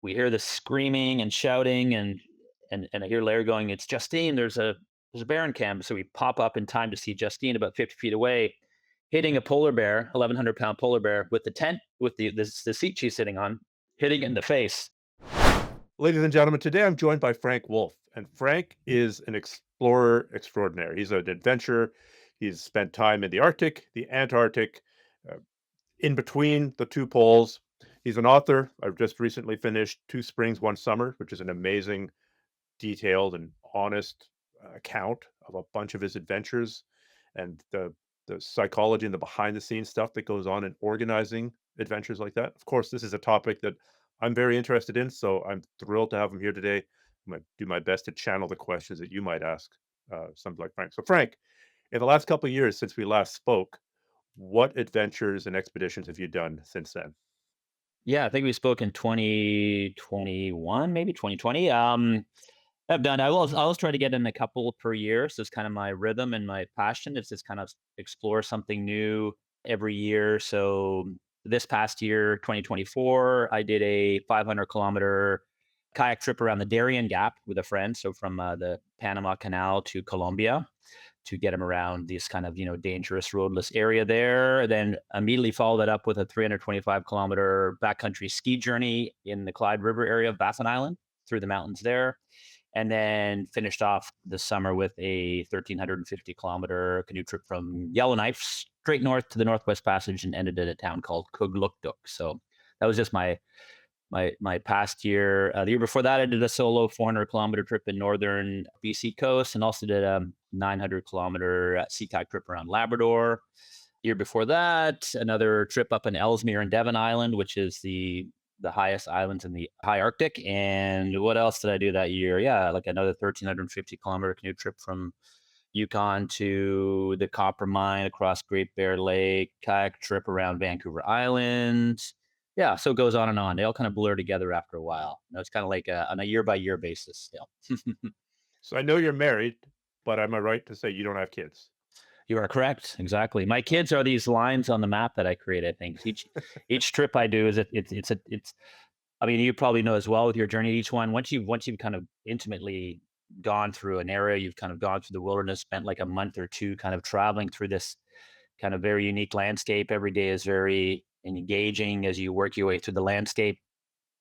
we hear the screaming and shouting, and I hear Larry going, "It's Justine. There's a bear in camp." So we pop up in time to see Justine about 50 feet away, hitting a polar bear, 1,100-pound polar bear, with the tent with the seat she's sitting on, hitting it in the face. Ladies and gentlemen, today I'm joined by Frank Wolf, and Frank is an explorer extraordinaire. He's an adventurer. He's spent time in the Arctic, the Antarctic, uh, in between the two poles. He's an author. I've just recently finished Two Springs, One Summer, which is an amazing, detailed, and honest account of a bunch of his adventures and the psychology and the behind the scenes stuff that goes on in organizing adventures like that. Of course, this is a topic that I'm very interested in, so I'm thrilled to have him here today. I'm going to do my best to channel the questions that you might ask something like Frank. So, Frank, in the last couple of years since we last spoke, what adventures and expeditions have you done since then? Yeah, I think we spoke in 2021, maybe 2020. I've done. I always try to get in a couple per year. So it's kind of my rhythm and my passion. It's just kind of explore something new every year. So this past year, 2024, I did a 500-kilometer kayak trip around the Darien Gap with a friend. So from the Panama Canal to Colombia to get him around this kind of dangerous roadless area there. Then immediately followed that up with a 325-kilometer backcountry ski journey in the Clyde River area of Baffin Island through the mountains there, and then finished off the summer with a 1,350-kilometer canoe trip from Yellowknife straight north to the Northwest Passage and ended at a town called Kugluktuk. So that was just my past year. The year before that, I did a solo 400-kilometer trip in northern BC coast, and also did a 900-kilometer sea kayak trip around Labrador. Year before that, another trip up in Ellesmere and Devon Island, which is the highest islands in the high Arctic. And what else did I do that year? Yeah, like another 1,350-kilometer canoe trip from Yukon to the Copper Mine across Great Bear Lake, kayak trip around Vancouver Island. Yeah, so it goes on and on. They all kind of blur together after a while. It's kind of like on a year by year basis still. So I know you're married, but am I right to say you don't have kids? You are correct. Exactly. My kids Okay. are these lines on the map that I create. I think each trip I do is it's. I mean, you probably know as well with your journey. Each one, once you've kind of intimately gone through an area, you've kind of gone through the wilderness, spent like a month or two, kind of traveling through this kind of very unique landscape. Every day is very engaging as you work your way through the landscape.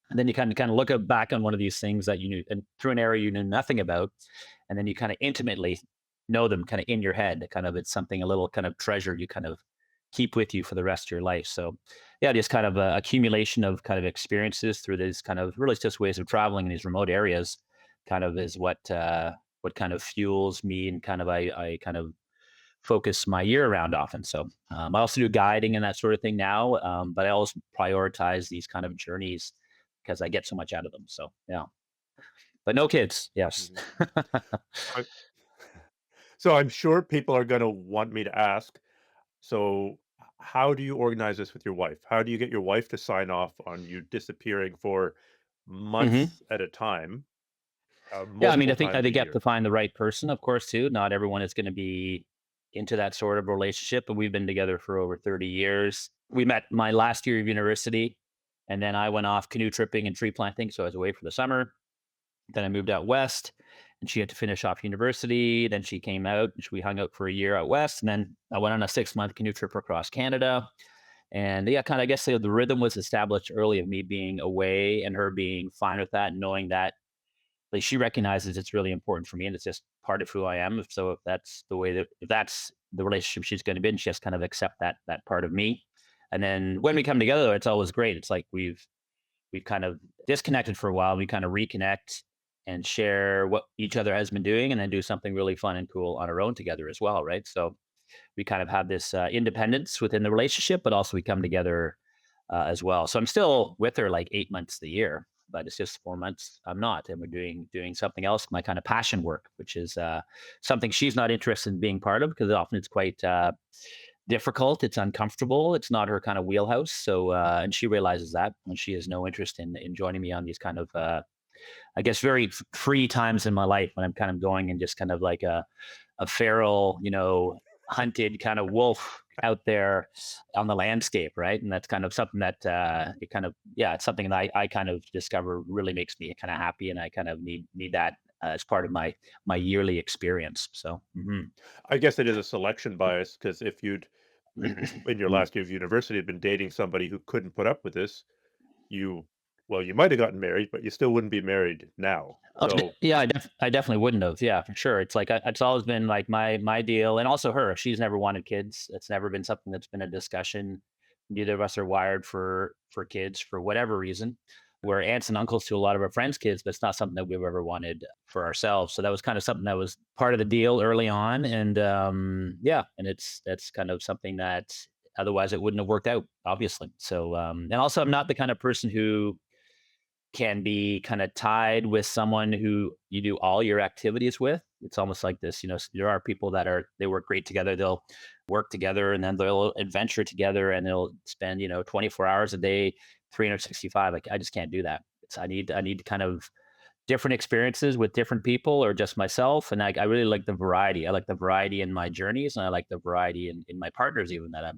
And then you kind of look back on one of these things that you knew and through an area you knew nothing about, and then you kind of intimately know them kind of in your head. Kind of it's something a little kind of treasure you kind of keep with you for the rest of your life. So yeah, just kind of a accumulation of kind of experiences through these kind of really just ways of traveling in these remote areas, kind of is what kind of fuels me and kind of I kind of focus my year around often. So I also do guiding and that sort of thing now, but I always prioritize these kind of journeys because I get so much out of them. So yeah, but no kids. Yes. Mhm. I so I'm sure people are gonna want me to ask, so how do you organize this with your wife? How do you get your wife to sign off on you disappearing for Hmm. months at a time, Yeah, I mean, multiple I times a think you have to year? find the right person, of course, too. Not everyone is going to be into that sort of relationship, but we've been together for over 30 years. We met my last year of university, and then I went off canoe tripping and tree planting, so I was away for the summer. Then I moved out west, and she had to finish off university. Then she came out, and we hung out for a year out west, and then I went on a 6-month canoe trip across Canada. And yeah, kind of, I guess the rhythm was established early of me being away and her being fine with that, knowing that like she recognizes it's really important for me and it's just part of who I am. So if that's the way that if that's the relationship she's going to be in, she has to kind of accept that part of me. And then when we come together, it's always great. It's like we've kind of disconnected for a while. We kind of reconnect and share what each other has been doing, and then do something really fun and cool on our own together as well, right? So we kind of have this independence within the relationship, but also we come together as well. So I'm still with her like 8 months of the year, but it's just 4 months I'm not, and we're doing something else, my kind of passion work, which is something she's not interested in being part of because often it's quite difficult. It's uncomfortable. It's not her kind of wheelhouse. So and she realizes that, and she has no interest in joining me on these kind of I guess very free times in my life when I'm kind of going and just kind of like a feral, hunted kind of wolf out there on the landscape, right? And that's kind of something that it kind of yeah, it's something that I kind of discover really makes me kind of happy, and I kind of need that as part of my yearly experience. So I guess it is a selection bias because if you'd in your mm. last year of university had been dating somebody who couldn't put up with this, you well, you might have gotten married, but you still wouldn't be married now. Oh, So, yeah, I definitely wouldn't have. Yeah, for sure. It's like it's always been like my deal, and also her. She's never wanted kids. It's never been something that's been a discussion. Neither of us are wired for kids for whatever reason. We're aunts and uncles to a lot of our friends' kids, but it's not something that we've ever wanted for ourselves. So that was kind of something that was part of the deal early on, and yeah, and that's kind of something that otherwise it wouldn't have worked out, obviously. So and also I'm not the kind of person who can be kind of tied with someone who you do all your activities with. It's almost like this, there are people that they work great together. They'll work together and then they'll adventure together and they'll spend, 24 hours a day, 365. Like I just can't do that. I need kind of different experiences with different people or just myself. And I really like the variety. I like the variety in my journeys, and I like the variety in my partners, even that I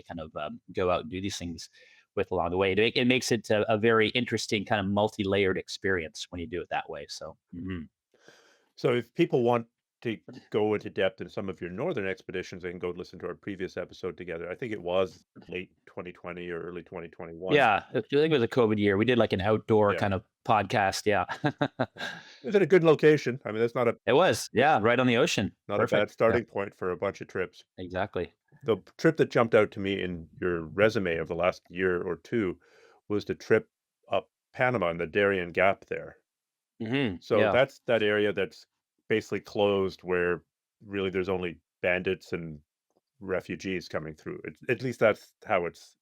kind of go out and do these things with along the way. It makes it a very interesting kind of multi-layered experience when you do it that way. So, so if people want to go into depth in some of your northern expeditions, they can go listen to our previous episode together. I think it was late 2020 or early 2021. yeah, I think it was a COVID year. We did like an outdoor Yeah. kind of podcast. Yeah, Is it a good location? I mean, that's it was. Yeah, right on the ocean. not a bad Perfect. Yeah, starting point for a bunch of trips. exactly. The trip that jumped out to me in your resume of the last year or 2 was the trip up Panama and the Darien Gap there. So Yeah. that's that area that's basically closed where really there's only bandits and refugees coming through. At least that's how it's,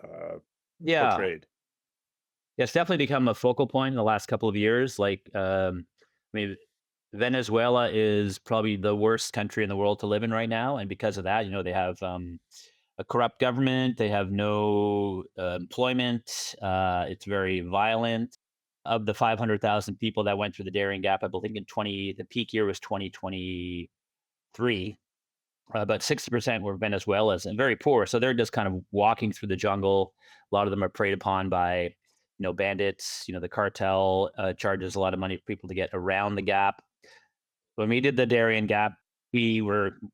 uh, Yeah. portrayed. Yeah, it's definitely become a focal point in the last couple of years. Like, I mean, Venezuela is probably the worst country in the world to live in right now, and because of that, they have a corrupt government. They have no employment. It's very violent. Of the 500,000 people that went through the Darien Gap, I believe the peak year was 2023. About 60% were Venezuelans and very poor. So they're just kind of walking through the jungle. A lot of them are preyed upon by, bandits. The cartel charges a lot of money for people to get around the gap. When we did the Darien Gap, we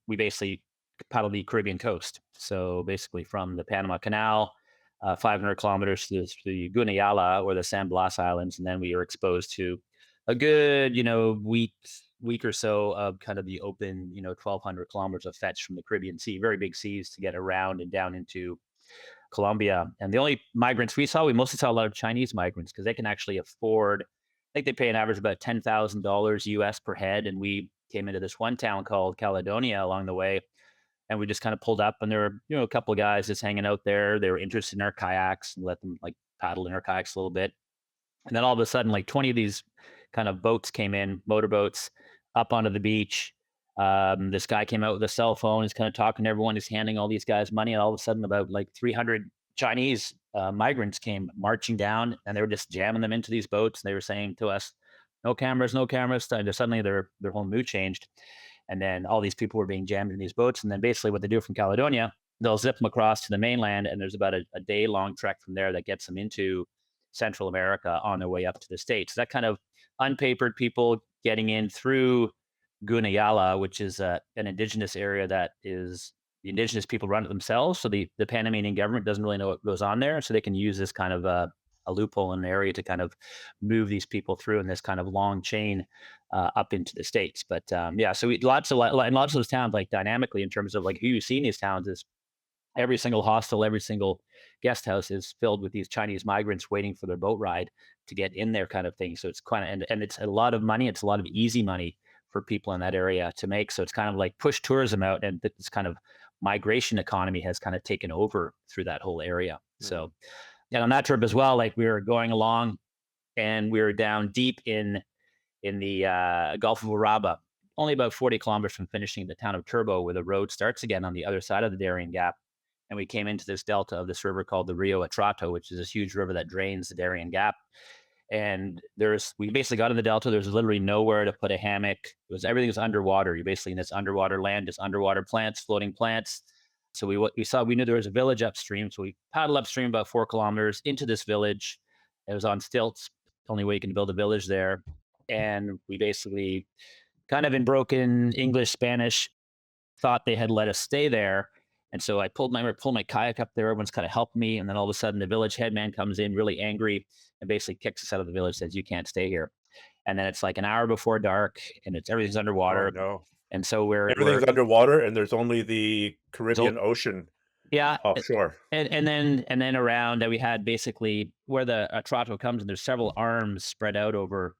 basically paddled the Caribbean coast. So basically from the Panama Canal, 500 kilometers to the Gunayala or the San Blas Islands, and then we were exposed to a good, week or so of kind of the open, 1,200 kilometers of fetch from the Caribbean Sea, very big seas to get around and down into Colombia. And the only migrants we mostly saw a lot of Chinese migrants because they can actually afford. I think they pay an average about $10,000 US per head. And we came into this one town called Caledonia along the way, and we just kind of pulled up, and there were a couple of guys just hanging out there. They were interested in our kayaks and let them like paddle in our kayaks a little bit. And then all of a sudden, like 20 of these kind of boats came in, motorboats, up onto the beach. This guy came out with a cell phone. He's kind of talking to everyone. He's handing all these guys money. And all of a sudden, about like 300 Chinese migrants came marching down, and they were just jamming them into these boats. And they were saying to us, "No cameras, no cameras." And suddenly, their whole mood changed. And then all these people were being jammed in these boats. And then basically, what they do from Caledonia, they'll zip them across to the mainland, and there's about a day long trek from there that gets them into Central America on their way up to the States. That kind of unpapered people getting in through Gunayala, which is an indigenous area that is the indigenous people run it themselves. So the Panamanian government doesn't really know what goes on there. So they can use this kind of a loophole in the area to kind of move these people through in this kind of long chain up into the States. But yeah, so in lots of those towns, like dynamically in terms of like who you see in these towns is every single hostel, every single guest house is filled with these Chinese migrants waiting for their boat ride to get in there, kind of thing. So it's kind of and it's a lot of money. It's a lot of easy money for people in that area to make. So it's kind of like push tourism out, and this kind of migration economy has kind of taken over through that whole area. Mhm. So and on that trip as well, like we were going along and we were down deep in the Gulf of Uraba, only about 40 kilometers from finishing the town of Turbo, where the road starts again on the other side of the Darien Gap. And we came into this delta of this river called the Rio Atrato, which is this huge river that drains the Darien Gap. And we basically got in the delta. There's literally nowhere to put a hammock. Everything was underwater. You're basically in this underwater land, just underwater plants, floating plants. So we knew there was a village upstream. So we paddled upstream about 4 kilometers into this village. It was on stilts. Only way you can build a village there. And we basically kind of in broken English, Spanish, thought they had let us stay there. And so I pulled my kayak up there. Everyone's kind of helped me. And then all of a sudden the village headman comes in really angry and basically kicks us out of the village, says, "You can't stay here." And then it's like an hour before dark and it's everything's Oh, underwater. no. And so we're Everything's underwater, and there's only the so Caribbean Ocean yeah. offshore. And then around that we had basically where the Toronto comes and there's several arms spread out over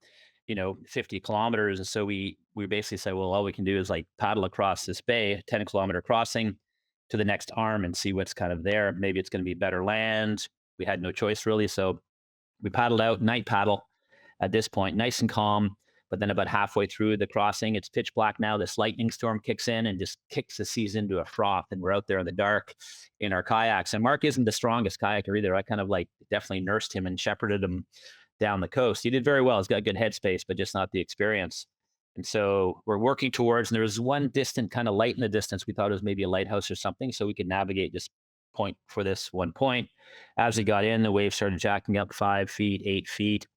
50 kilometers. And so we basically said, well, all we can do is like paddle across this bay, a 10-kilometer crossing to the next arm and see what's kind of there. Maybe it's going to be better land. We had no choice really. So we paddled out, night paddle at this point, nice and calm. But then about halfway through the crossing, it's pitch black now. This lightning storm kicks in and just kicks the seas into a froth. And we're out there in the dark in our kayaks. And Mark isn't the strongest kayaker either. I kind of like definitely nursed him and shepherded him down the coast. He did very well. He's got good headspace, but just not the experience. And so we're working towards, and there was one distant kind of light in the distance. We thought it was maybe a lighthouse or something, so we could navigate this point for this one point. As we got in, the waves started jacking up 5 feet, 8 feet,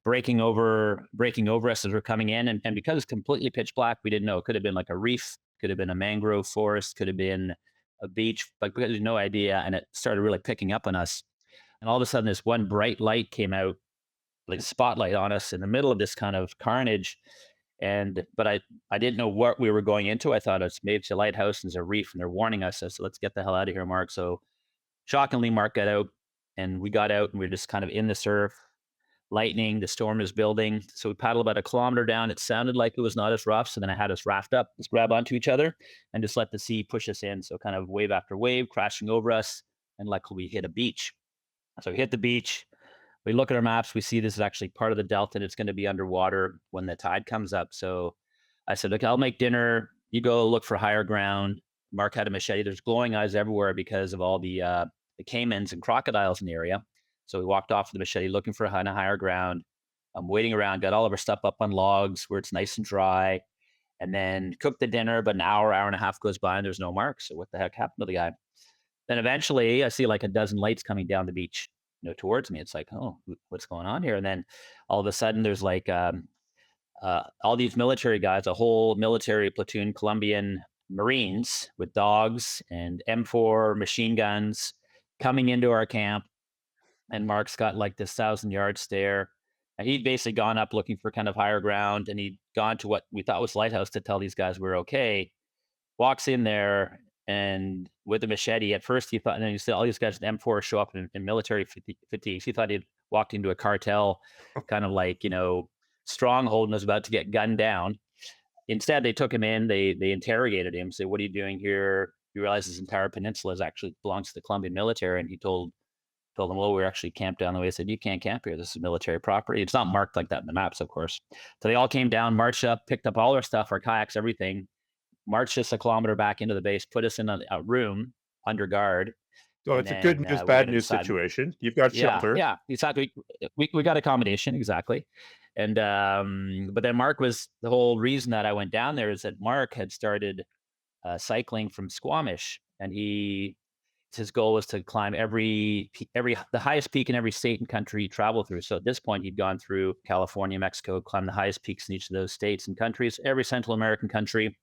breaking over us as we're coming in. And because it's completely pitch black, we didn't know. It could have been like a reef, could have been a mangrove forest, could have been a beach, but we had no idea. And it started really picking up on us. And all of a sudden, this one bright light came out, like a spotlight on us in the middle of this kind of carnage. But I didn't know what we were going into. I thought it's maybe it's a lighthouse and there's a reef and they're warning us. So let's get the hell out of here, Mark. So shockingly, Mark got out and we got out and we are just kind of in the surf, lightning, the storm is building. So we paddled about a kilometer down. It sounded like it was not as rough. So then I had us raft up, just grab onto each other and just let the sea push us in. So kind of wave after wave crashing over us. And luckily we hit a beach. So we hit the beach. We look at our maps, we see this is actually part of the delta and it's going to be underwater when the tide comes up. So I said, "Look, I'll make dinner. You go look for higher ground." Mark had a machete. There's glowing eyes everywhere because of all the caimans and crocodiles in the area. So we walked off with the machete looking for a higher ground. I'm waiting around, got all of our stuff up on logs where it's nice and dry, and then cooked the dinner. But an hour and a half goes by and there's no Mark. So what the heck happened to the guy? Then eventually I see like a dozen lights coming down the beach, towards me. It's like, oh, what's going on here? And then all of a sudden there's like all these military guys, a whole military platoon, Columbian Marines with dogs and M4 machine guns coming into our camp. And Mark's got like this 1,000-yard stare. And he'd basically gone up looking for kind of higher ground and he'd gone to what we thought was lighthouse to tell these guys we're okay. Walks in there and with a machete. At first, he thought, and then you see all these guys with M4 show up in military fatigues. He thought he'd walked into a cartel, kind of like stronghold, and was about to get gunned down. Instead, they took him in. They interrogated him. Said, "What are you doing here?" You realize this entire peninsula is actually belongs to the Colombian military, and he told them, "Well, we're actually camped down the way." He said, "You can't camp here. This is military property." It's not marked like that in the maps, of course. So they all came down, marched up, picked up all our stuff, our kayaks, everything, marched us a kilometer back into the base, put us in a room under guard, So and it's a good then news, we got bad to news decide. situation. You've got Yeah, shelter. yeah, exactly. We got accommodation exactly, and but then Mark was the whole reason that I went down there is that Mark had started cycling from Squamish, and his goal was to climb every the highest peak in every state and country he traveled through. So at this point, he'd gone through California, Mexico, climbed the highest peaks in each of those states and countries, every Central American country,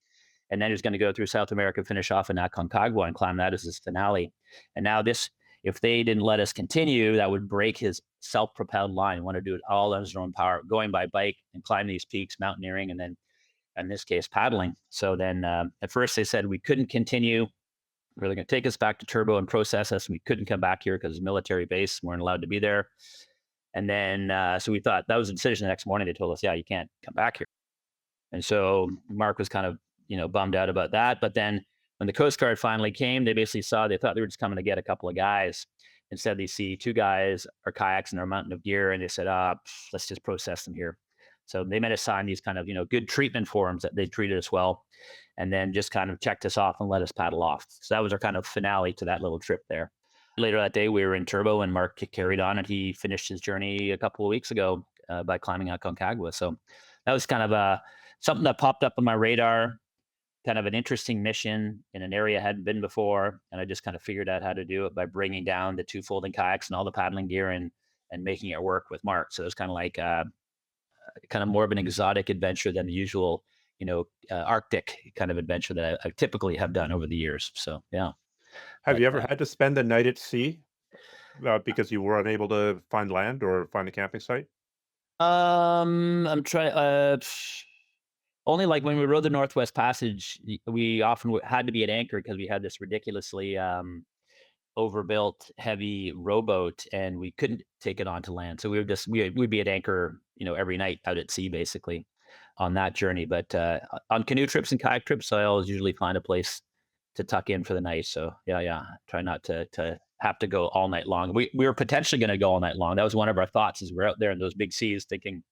and then he was going to go through South America, finish off in Aconcagua, and climb that as his finale. And now this, if they didn't let us continue, that would break his self-propelled line. He wanted to do it all on his own power, going by bike and climb these peaks, mountaineering, and then in this case paddling. So then at first they said we couldn't continue. They were going to take us back to Turbo and process us. We couldn't come back here because it's a military base. We weren't allowed to be there. And then so we thought that was a decision. The next morning they told us, yeah, you can't come back here. And so Mark was kind of, bummed out about that. But then when the Coast Guard finally came, they basically they thought they were just coming to get a couple of guys. Instead, they see two guys, our kayaks and our mountain of gear, and they said, let's just process them here. So they made us sign these kind of, good treatment forms that they treated us well, and then just kind of checked us off and let us paddle off. So that was our kind of finale to that little trip there. Later that day, we were in Turbo, and Mark carried on, and he finished his journey a couple of weeks ago by climbing Aconcagua. So that was kind of something that popped up on my radar kind of an interesting mission in an area I hadn't been before, and I just kind of figured out how to do it by bringing down the two folding kayaks and all the paddling gear and making it work with Mark. So it was kind of like kind of more of an exotic adventure than the usual, Arctic kind of adventure that I typically have done over the years. So yeah, Have but you ever had to spend the night at sea, because you were unable to find land or find a camping site? I'm trying. Only like when we rode the Northwest Passage, we often had to be at anchor because we had this ridiculously overbuilt, heavy rowboat, and we couldn't take it onto land. So we'd be at anchor, every night out at sea, basically, on that journey. But on canoe trips and kayak trips, I always usually find a place to tuck in for the night. So yeah, yeah, try not to have to go all night long. We were potentially going to go all night long. That was one of our thoughts as we're out there in those big seas, thinking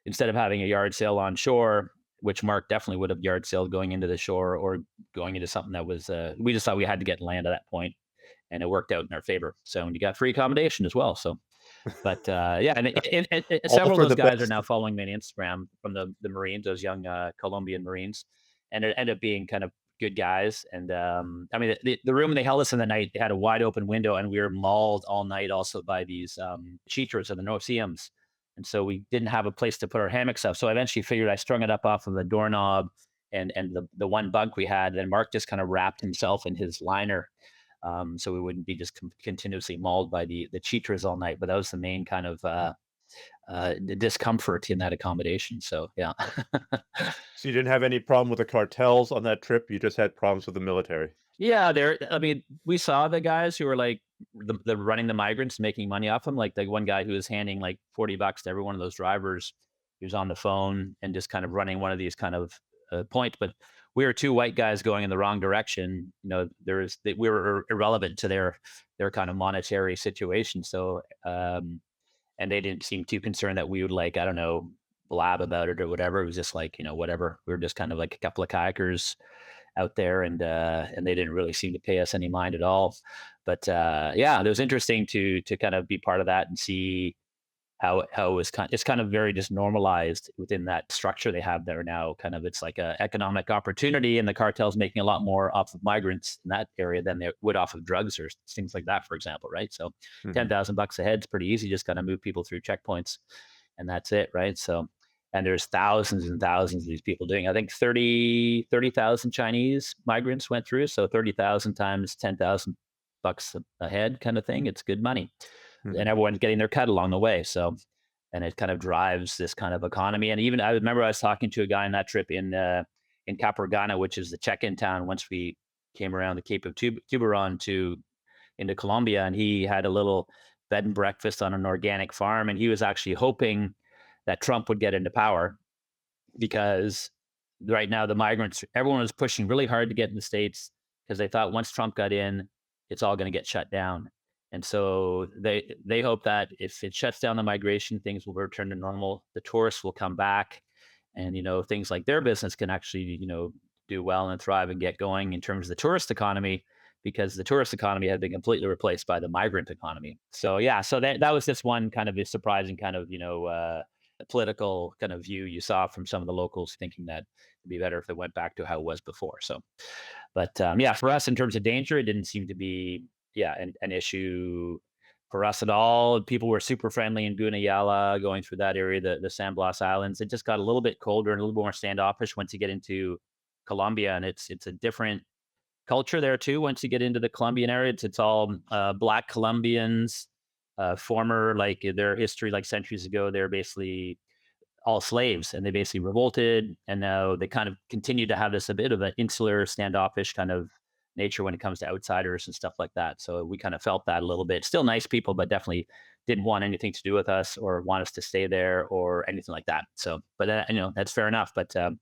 instead of having a yard sale on shore, which Mark definitely would have yard sailed going into the shore or going into something that was. We just thought we had to get land at that point, and it worked out in our favor. So and you got free accommodation as well. So but, yeah, and All several of for those the guys are best. now following me on Instagram from the Marines, those young, Colombian Marines, and it ended up being kind of good guys, and, I mean, the room they held us in the night, they had a wide open window, and we were mauled all night also by these, cheaters and the no-see-ums, and so we didn't have a place to put our hammocks up, so I eventually figured I strung it up off of the doorknob and the one bunk we had, then Mark just kind of wrapped himself in his liner, so we wouldn't be just continuously mauled by the cheaters all night. But that was the main kind of discomfort in that accommodation. So yeah, So you didn't have any problem with the cartels on that trip, you just had problems with the military. yeah. There, I mean, we saw the guys who were like the running the migrants, making money off them. Like the one guy who was handing like $40 to every one of those drivers. He was on the phone and just kind of running one of these kind of points. But we were two white guys going in the wrong direction. We were irrelevant to their kind of monetary situation. So and they didn't seem too concerned that we would like, I don't know, blab about it or whatever. It was just like, whatever. We were just kind of like a couple of kayakers out there and they didn't really seem to pay us any mind at all. But yeah, it was interesting to kind of be part of that and see how it was it's kind of very just normalized within that structure they have there now. Kind of it's like a economic opportunity, and the cartel's making a lot more off of migrants in that area than they would off of drugs or things like that, for example, right? So Mhm. $10,000 a head is pretty easy, just kind of move people through checkpoints and that's it, right? So and there's thousands and thousands of these people doing. I think 30,000 Chinese migrants went through, so 30,000 times $10,000 a head kind of thing. It's good money, and Mhm. everyone's getting their cut along the way. So, and it kind of drives this kind of economy. And even I remember I was talking to a guy on that trip in Capragana, which is the check-in town once we came around the Cape of Tiburon to into Colombia, and he had a little bed and breakfast on an organic farm, and he was actually hoping that Trump would get into power because right now the migrants, everyone was pushing really hard to get in the states because they thought once Trump got in, it's all going to get shut down. And so they hope that if it shuts down the migration, things will return to normal. The tourists will come back, and things like their business can actually do well and thrive and get going in terms of the tourist economy because the tourist economy had been completely replaced by the migrant economy. So yeah, so that was just one kind of a surprising kind of political kind of view you saw from some of the locals thinking that it'd be better if it went back to how it was before. So, but yeah, for us in terms of danger, it didn't seem to be an issue for us at all. People were super friendly in Gunayala, going through that area, the San Blas Islands. It just got a little bit colder and a little more standoffish once you get into Colombia, and it's a different culture there too. Once you get into the Colombian area, it's all Black Colombians, former like their history, like centuries ago, they're basically all slaves and they basically revolted and now they kind of continue to have this a bit of an insular standoffish kind of nature when it comes to outsiders and stuff like that. So we kind of felt that a little bit. Still nice people, but definitely didn't want anything to do with us or want us to stay there or anything like that. So but that's fair enough. But and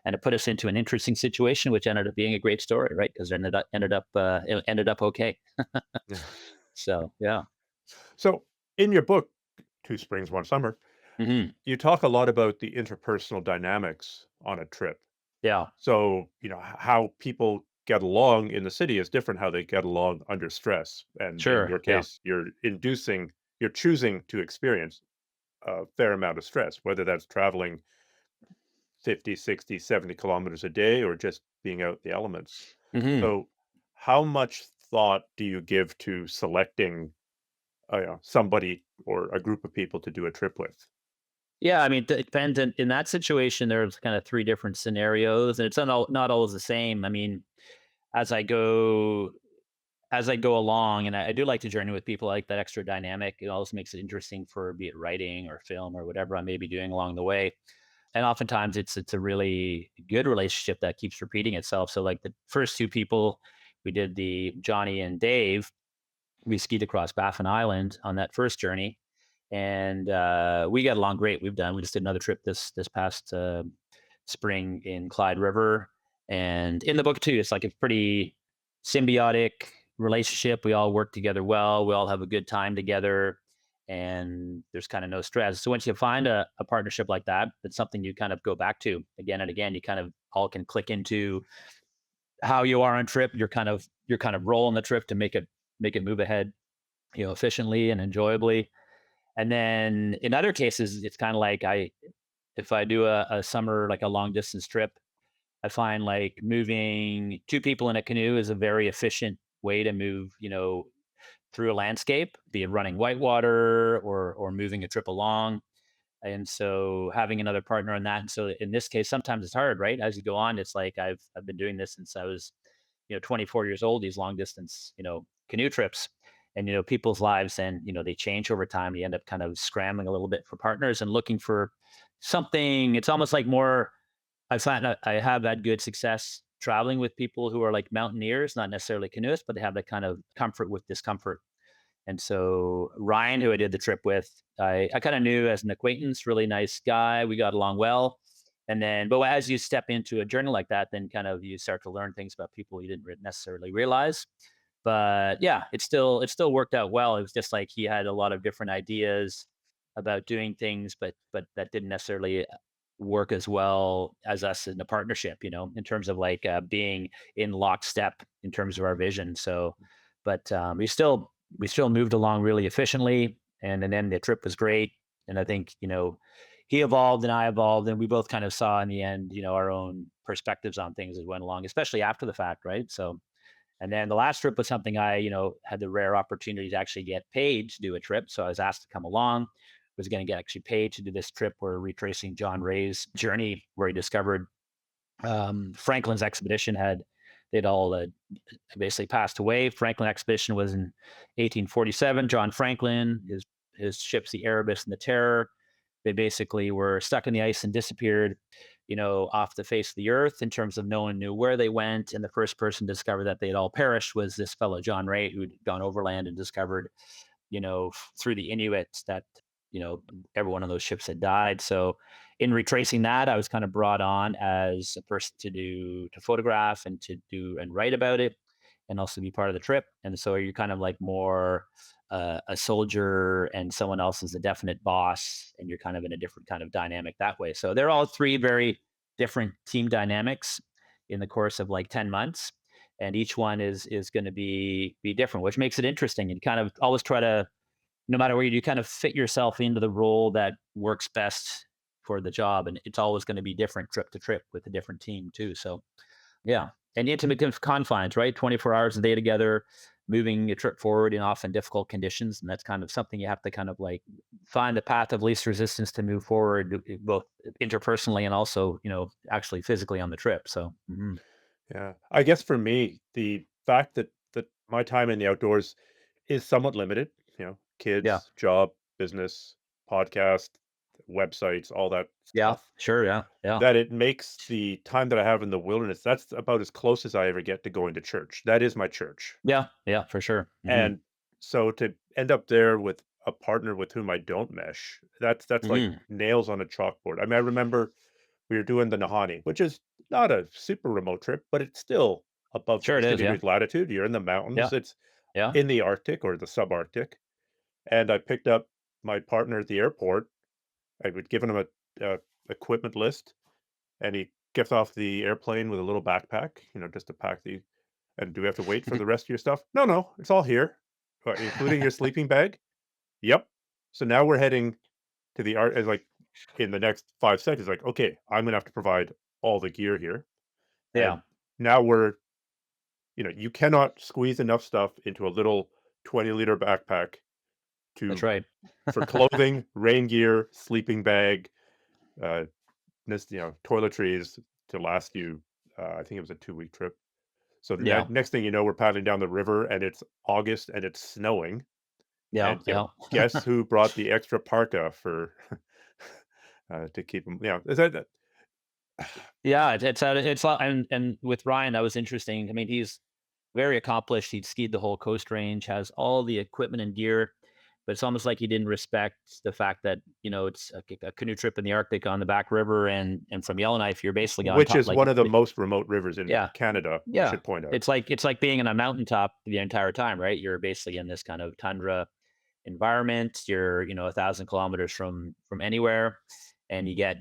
it put us into an interesting situation which ended up being a great story, right? Because it ended up okay. Yeah. So yeah. So in your book, Two Springs, One Summer, Hmm. you talk a lot about the interpersonal dynamics on a trip. Yeah. So, how people get along in the city is different how they get along under stress. And in Sure. your Yeah. case, you're choosing to experience a fair amount of stress, whether that's traveling 50, 60, 70 kilometers a day or just being out in the elements. Mhm. So, how much thought do you give to selecting, somebody or a group of people to do a trip with? Yeah, I mean, it depends. In that situation, there's kind of three different scenarios, and it's not always the same. I mean, as I go as I go along, and I do like to journey with people. I like that extra dynamic. It always makes it interesting for be it writing or film or whatever I may be doing along the way. And oftentimes, it's a really good relationship that keeps repeating itself. So, like the first two people, we did the Johnny and Dave. We skied across Baffin Island on that first journey, and we got along great. We just did another trip this past spring in Clyde River, and in the book too, it's like a pretty symbiotic relationship. We all work together well. We all have a good time together, and there's kind of no stress. So once you find a partnership like that, it's something you kind of go back to again and again. You kind of all can click into how you are on trip. You're kind of rolling the trip to make it move ahead, efficiently and enjoyably. And then in other cases, it's kind of like if I do a summer, like a long distance trip, I find like moving two people in a canoe is a very efficient way to move, through a landscape, be it running whitewater or moving a trip along. And so having another partner on that. And so in this case, sometimes it's hard, right? As you go on, it's like I've been doing this since I was, 24 years old, these long distance, canoe trips. And people's lives and they change over time. You end up kind of scrambling a little bit for partners and looking for something. It's almost like more I find I have had good success traveling with people who are like mountaineers, not necessarily canoeists, but they have that kind of comfort with discomfort. And so Ryan, who I did the trip with, I kind of knew as an acquaintance, really nice guy. We got along well. And then, but as you step into a journey like that, then kind of you start to learn things about people you didn't necessarily realize. But yeah, it still worked out well. It was just like he had a lot of different ideas about doing things, but that didn't necessarily work as well as us in a partnership. In terms of like being in lockstep in terms of our vision. So, but we still moved along really efficiently, and then the trip was great. And I think he evolved and I evolved, and we both kind of saw in the end our own perspectives on things as went along, especially after the fact, right? So, and then the last trip was something I had the rare opportunity to actually get paid to do a trip, so I was asked to come along. Was going to get actually paid to do this trip. We're retracing John Ray's journey, where he discovered Franklin's expedition they'd all basically passed away. Franklin expedition was in 1847. John Franklin, his ships, the Erebus and the Terror, they basically were stuck in the ice and disappeared, off the face of the earth in terms of no one knew where they went. And the first person to discover that they'd all perished was this fellow John Ray, who'd gone overland and discovered through the Inuits that, every one of those ships had died. So in retracing that, I was kind of brought on as a person to photograph and to do and write about it and also be part of the trip. And so you're kind of like more a soldier and someone else is a definite boss and you're kind of in a different kind of dynamic that way. So they're all three very different team dynamics in the course of like 10 months. And each one is going to be different, which makes it interesting. And kind of always try to, no matter where you do, kind of fit yourself into the role that works best for the job. And it's always going to be different trip to trip with a different team too. So yeah. And intimate confines, right? 24 hours a day together, moving a trip forward in often difficult conditions. And that's kind of something you have to kind of like find the path of least resistance to move forward, both interpersonally and also, actually physically on the trip. So, Yeah. I guess for me, the fact that my time in the outdoors is somewhat limited, yeah. kids, job, business, podcast, websites, all that Yeah. stuff, Sure. Yeah. Yeah. that it makes the time that I have in the wilderness, that's about as close as I ever get to going to church. That is my church. Yeah. Yeah. For sure. And so to end up there with a partner with whom I don't mesh, that's like Hmm. nails on a chalkboard. I mean, I remember we were doing the Nahani, which is not a super remote trip, but it's still above Sure it 60 is. Yeah. degrees latitude. You're in the Yeah. mountains. It's Yeah. in the Arctic or the subarctic. And I picked up my partner at the airport. I would given him a equipment list, and he gets off the airplane with a little backpack, just to pack the. And do we have to wait for the rest of your stuff? No, no, it's all here, including your sleeping bag. Yep. So now we're heading to the art. Like in the next 5 seconds, like, "Okay, I'm gonna have to provide all the gear here." Yeah, And now we're you cannot squeeze enough stuff into a little 20-liter backpack that's to right. for clothing, rain gear, sleeping bag, uh, toiletries to last you, I think it was a 2-week trip. So the Yeah, next thing you know, we're paddling down the river and it's August and it's snowing. yeah, And, yeah. guess who brought the extra parka for, to keep him is that Yeah, it's a and with Ryan, that was interesting. I mean, he's very accomplished. He'd skied the whole Coast Range, has all the equipment and gear, but it's almost like he didn't respect the fact that, it's a canoe trip in the Arctic on the back river, and from Yellowknife, you're basically on which top, is like, one of the most remote rivers in yeah, Canada, I yeah. should point out. It's like being in a mountaintop the entire time, right? You're basically in this kind of tundra environment. You're, 1,000 kilometers from anywhere, and you get,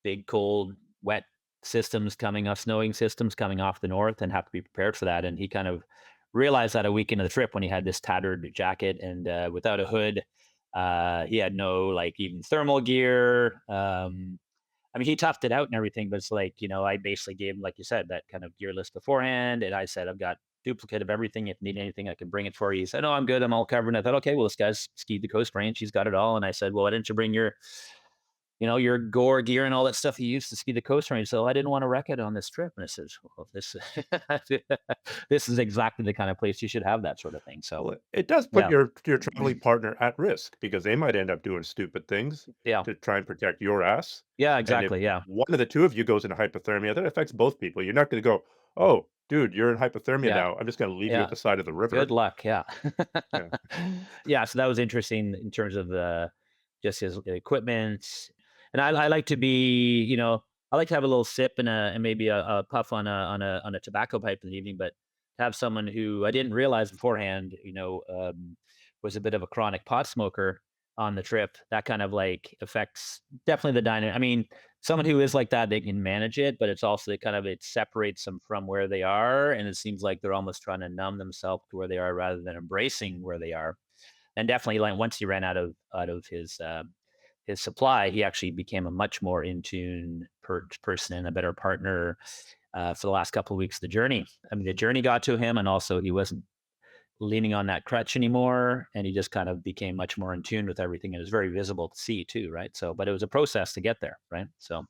big, cold, wet systems coming off, snowing systems coming off the north, and have to be prepared for that. And he kind of realized that a week into the trip when he had this tattered jacket and without a hood. He had no like even thermal gear. I mean, he toughed it out and everything, but it's like, I basically gave him, like you said, that kind of gear list beforehand. And I said, I've got duplicate of everything. If you need anything, I can bring it for you. He said, "No, I'm good. I'm all covered." And I thought, okay, well, this guy's skied the Coast Range. He's got it all. And I said, well, why didn't you bring your gore gear and all that stuff you used to ski the Coast Range? So I didn't want to wreck it on this trip. And I said, well, this is exactly the kind of place you should have that sort of thing. So Well, it does put yeah, your traveling partner at risk because they might end up doing stupid things yeah, to try and protect your ass, yeah, and if exactly. Yeah, one of the 2 of you goes into hypothermia, that affects both people. You're not gonna go, "Oh, dude, you're in hypothermia yeah, now. I'm just gonna leave you at yeah. the side of the Good river." luck, yeah. Yeah. Yeah, so that was interesting in terms of, just his equipment, and I like to be, I like to have a little sip and maybe a puff on a tobacco pipe in the evening, but to have someone who I didn't realize beforehand, was a bit of a chronic pot smoker on the trip, that kind of, like, affects definitely the dynamic. I mean, someone who is like that, they can manage it, but it's also it separates them from where they are, and it seems like they're almost trying to numb themselves to where they are rather than embracing where they are. And definitely, like once he ran out of his supply, he actually became a much more in tune person and a better partner for the last couple of weeks of the journey. I mean, the journey got to him, and also he wasn't leaning on that crutch anymore, and he just kind of became much more in tune with everything. And it was very visible to see too, right? So, but it was a process to get there, right? So,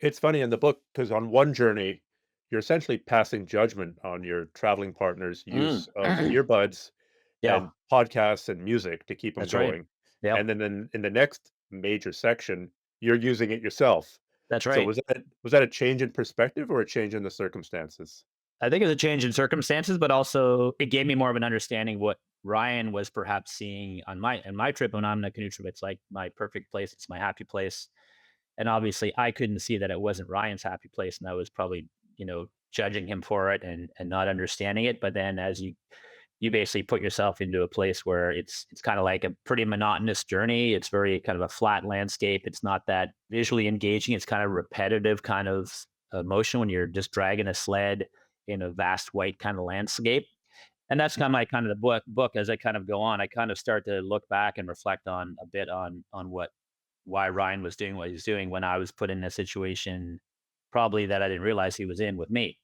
It's funny in the book because on one journey, you're essentially passing judgment on your traveling partner's mm. use of earbuds Yeah, and podcasts and music to keep them that's right. going, Yeah, and then in the next major section, you're using it yourself. that's So right. was that a change in perspective or a change in the circumstances? I think it's a change in circumstances, but also it gave me more of an understanding what Ryan was perhaps seeing on my trip. When I'm on a canoe trip, it's like my perfect place. It's my happy place. And obviously I couldn't see that it wasn't Ryan's happy place. And I was probably, judging him for it and not understanding it. But then as you basically put yourself into a place where it's kind of like a pretty monotonous journey. It's very kind of a flat landscape. It's not that visually engaging. It's kind of repetitive kind of emotion when you're just dragging a sled in a vast white kind of landscape. And that's kind of my kind of the book as I kind of go on. I kind of start to look back and reflect on a bit on what why Ryan was doing what he's doing when I was put in a situation probably that I didn't realize he was in with me.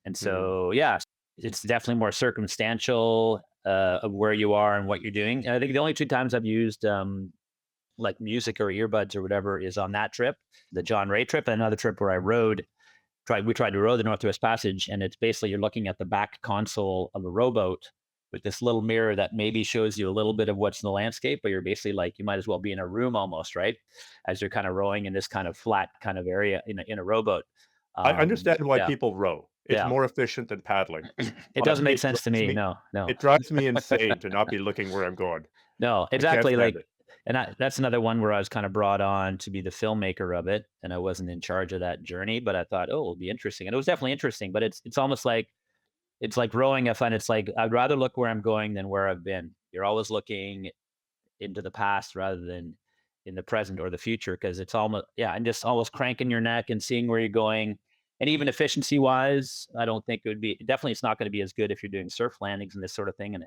And Mhm. so, yeah, it's definitely more circumstantial of where you are and what you're doing. And I think the only two times I've used like music or earbuds or whatever is on that trip, the John Ray trip, and another trip where I rode. We tried to row the Northwest Passage, and it's basically you're looking at the back console of a rowboat with this little mirror that maybe shows you a little bit of what's in the landscape, but you're basically like you might as well be in a room almost, right? As you're kind of rowing in this kind of flat kind of area in a rowboat. I understand why Yeah, people row. It's yeah. more efficient than paddling, It but doesn't make sense to me. No, no. it drives me insane to not be looking where I'm going. No, I can't exactly, stand like it. and that's another one where I was kinda brought on to be the filmmaker of it, and I wasn't in charge of that journey, but I thought, "Oh, it'll be interesting," and it was definitely interesting, but it's almost like it's like rowing. I find it's like, I'd rather look where I'm going than where I've been. You're always looking into the past rather than in the present or the future, because it's almost yeah, and just always cranking your neck and seeing where you're going, and even efficiency-wise, I don't think it would be definitely it's not gonna be as good if you're doing surf landings and this sort of thing, and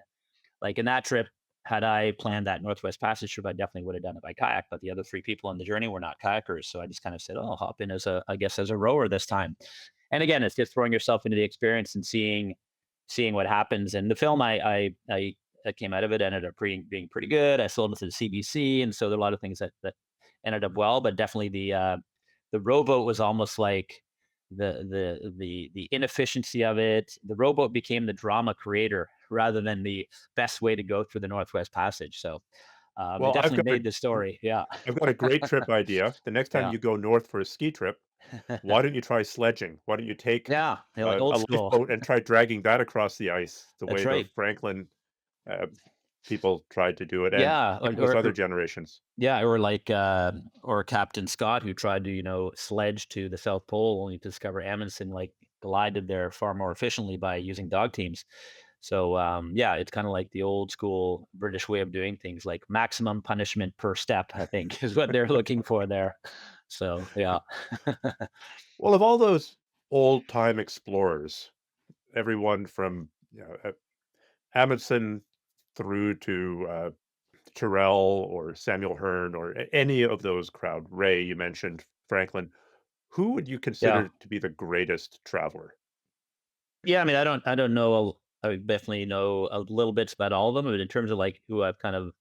like in that trip, had I planned that Northwest Passage trip, I definitely would have done it by kayak. But the other three people on the journey were not kayakers, so I just kind of said, "Oh, I'll hop in as a, I guess, as a rower this time." And again, it's just throwing yourself into the experience and seeing what happens. And the film, I came out of it ended up being pretty good. I sold it to the CBC, and so there are a lot of things that ended up well. But definitely the rowboat was almost like the inefficiency of it. The rowboat became the drama creator rather than the best way to go through the Northwest Passage. So it Well, definitely made the story. Yeah, I've got a great trip idea. The next time yeah, you go north for a ski trip, why don't you try sledging? Why don't you take yeah. Like old a school. lifeboat and try dragging that across the ice the That's way the right. Franklin, uh, people tried to do it and Yeah, countless other generations. yeah, or like or Captain Scott who tried to sledge to the South Pole only to discover Amundsen like glided there far more efficiently by using dog teams. So yeah, it's kind of like the old school British way of doing things, like maximum punishment per step. I think is what they're looking for there. So yeah, Well, of all those old-time explorers, everyone from, Amundsen through to, Tyrrell or Samuel Hearn or any of those crowd, Ray, you mentioned, Franklin, who would you yeah, consider to be the greatest traveler? yeah. I mean, I don't know. I definitely know a little bits about all of them, but in terms of like who I've kind of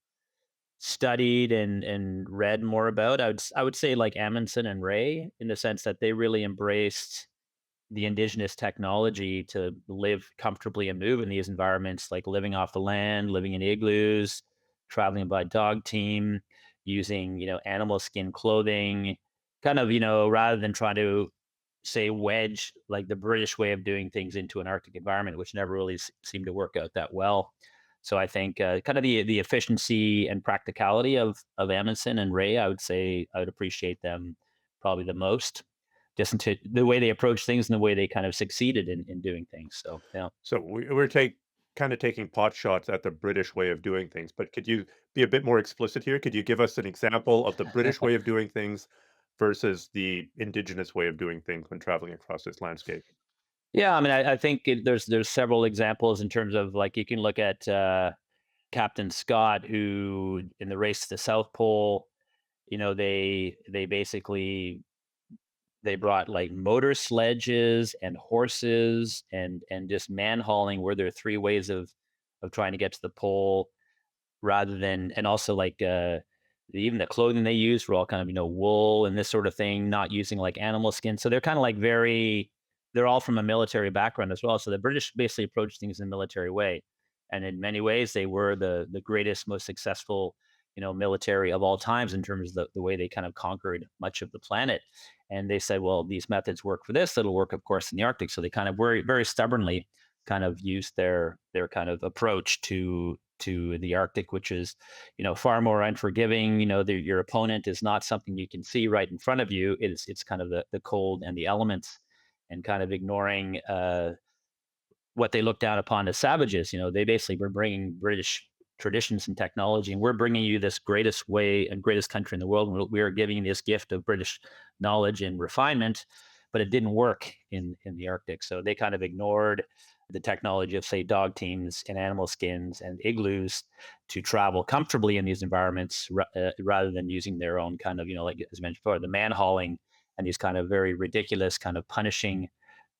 studied and read more about, I would say like Amundsen and Ray in the sense that they really embraced the indigenous technology to live comfortably and move in these environments, like living off the land, living in igloos, traveling by dog team, using animal skin clothing, kind of rather than trying to say wedge like the British way of doing things into an Arctic environment, which never really seemed to work out that well. So I think kind of the efficiency and practicality of Amundsen and Ray, I would say I would appreciate them probably the most, just into the way they approach things and the way they kind of succeeded in doing things. So yeah. So we're kinda taking pot shots at the British way of doing things, but could you be a bit more explicit here? Could you give us an example of the British way of doing things versus the indigenous way of doing things when traveling across this landscape? Yeah, I mean, I think there's several examples in terms of like you can look at Captain Scott, who in the race to the South Pole, they basically they brought like motor sledges and horses and just man hauling were their three ways of trying to get to the pole rather than and also like even the clothing they use were all kind of wool and this sort of thing, not using like animal skin. So they're kind of like they're all from a military background as well. So the British basically approached things in a military way, and in many ways they were the greatest, most successful military of all times in terms of the way they kind of conquered much of the planet. And they said, well, these methods work for this, it'll work of course in the Arctic. So they kind of very stubbornly kind of used their kind of approach to the Arctic, which is, far more unforgiving. Your opponent is not something you can see right in front of you. It's kind of the cold and the elements, and kind of ignoring what they look down upon as savages. They basically were bringing British traditions and technology, and we're bringing you this greatest way and greatest country in the world. And we are giving you this gift of British knowledge and refinement, but it didn't work in the Arctic. So they kind of ignored the technology of, say, dog teams and animal skins and igloos to travel comfortably in these environments rather than using their own kind of, like as mentioned before, the man hauling and these kind of very ridiculous, kind of punishing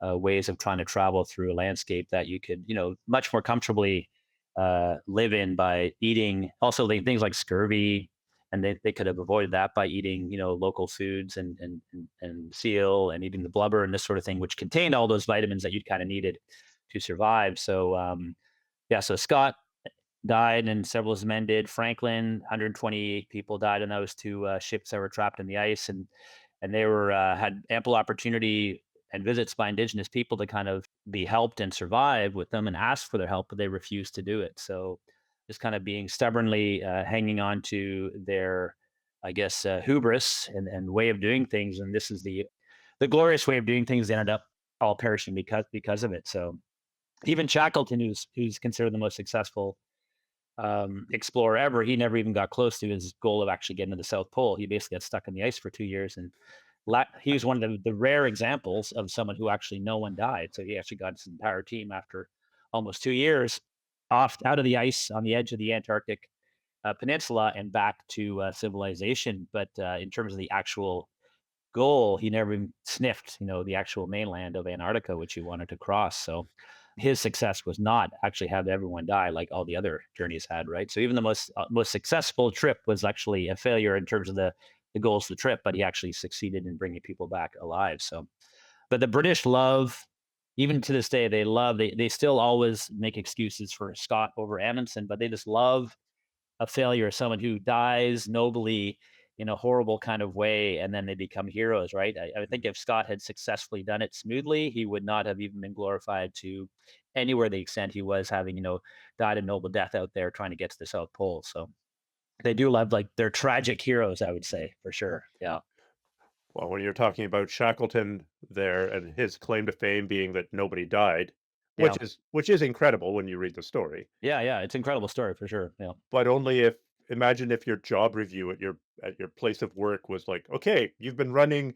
ways of trying to travel through a landscape that you could, much more comfortably live in by eating. Also, things like scurvy, and they could have avoided that by eating, local foods and seal and eating the blubber and this sort of thing, which contained all those vitamins that you kind of needed to survive. So yeah, so Scott died and several of his men did. Franklin, 128 people died on those two ships that were trapped in the ice, and they were had ample opportunity and visits by indigenous people to kind of be helped and survive with them and ask for their help, but they refused to do it. So just kind of being stubbornly hanging on to their, I guess, hubris and way of doing things. And this is the glorious way of doing things. They ended up all perishing because of it. So even Shackleton, who's considered the most successful explorer ever, he never even got close to his goal of actually getting to the South Pole. He basically got stuck in the ice for 2 years, and he was one of the rare examples of someone who actually no one died. So he actually got his entire team after almost 2 years off out of the ice on the edge of the Antarctic. peninsula and back to civilization. But in terms of the actual goal, he never even sniffed, the actual mainland of Antarctica, which he wanted to cross. So his success was not actually have everyone die like all the other journeys had, right? So even the most successful trip was actually a failure in terms of the goals of the trip, but he actually succeeded in bringing people back alive. So, but the British love, even to this day, they still always make excuses for Scott over Amundsen, but they just love a failure, someone who dies nobly in a horrible kind of way, and then they become heroes, right? I think if Scott had successfully done it smoothly, he would not have even been glorified to anywhere the extent he was, having died a noble death out there trying to get to the South Pole. So they do love, like, they're tragic heroes, I would say, for sure. Yeah, Well, when you're talking about Shackleton there and his claim to fame being that nobody died, yeah, which is incredible when you read the story, yeah, yeah. It's an incredible story for sure. Yeah, but only if imagine if your job review at your place of work was like, "Okay, you've been running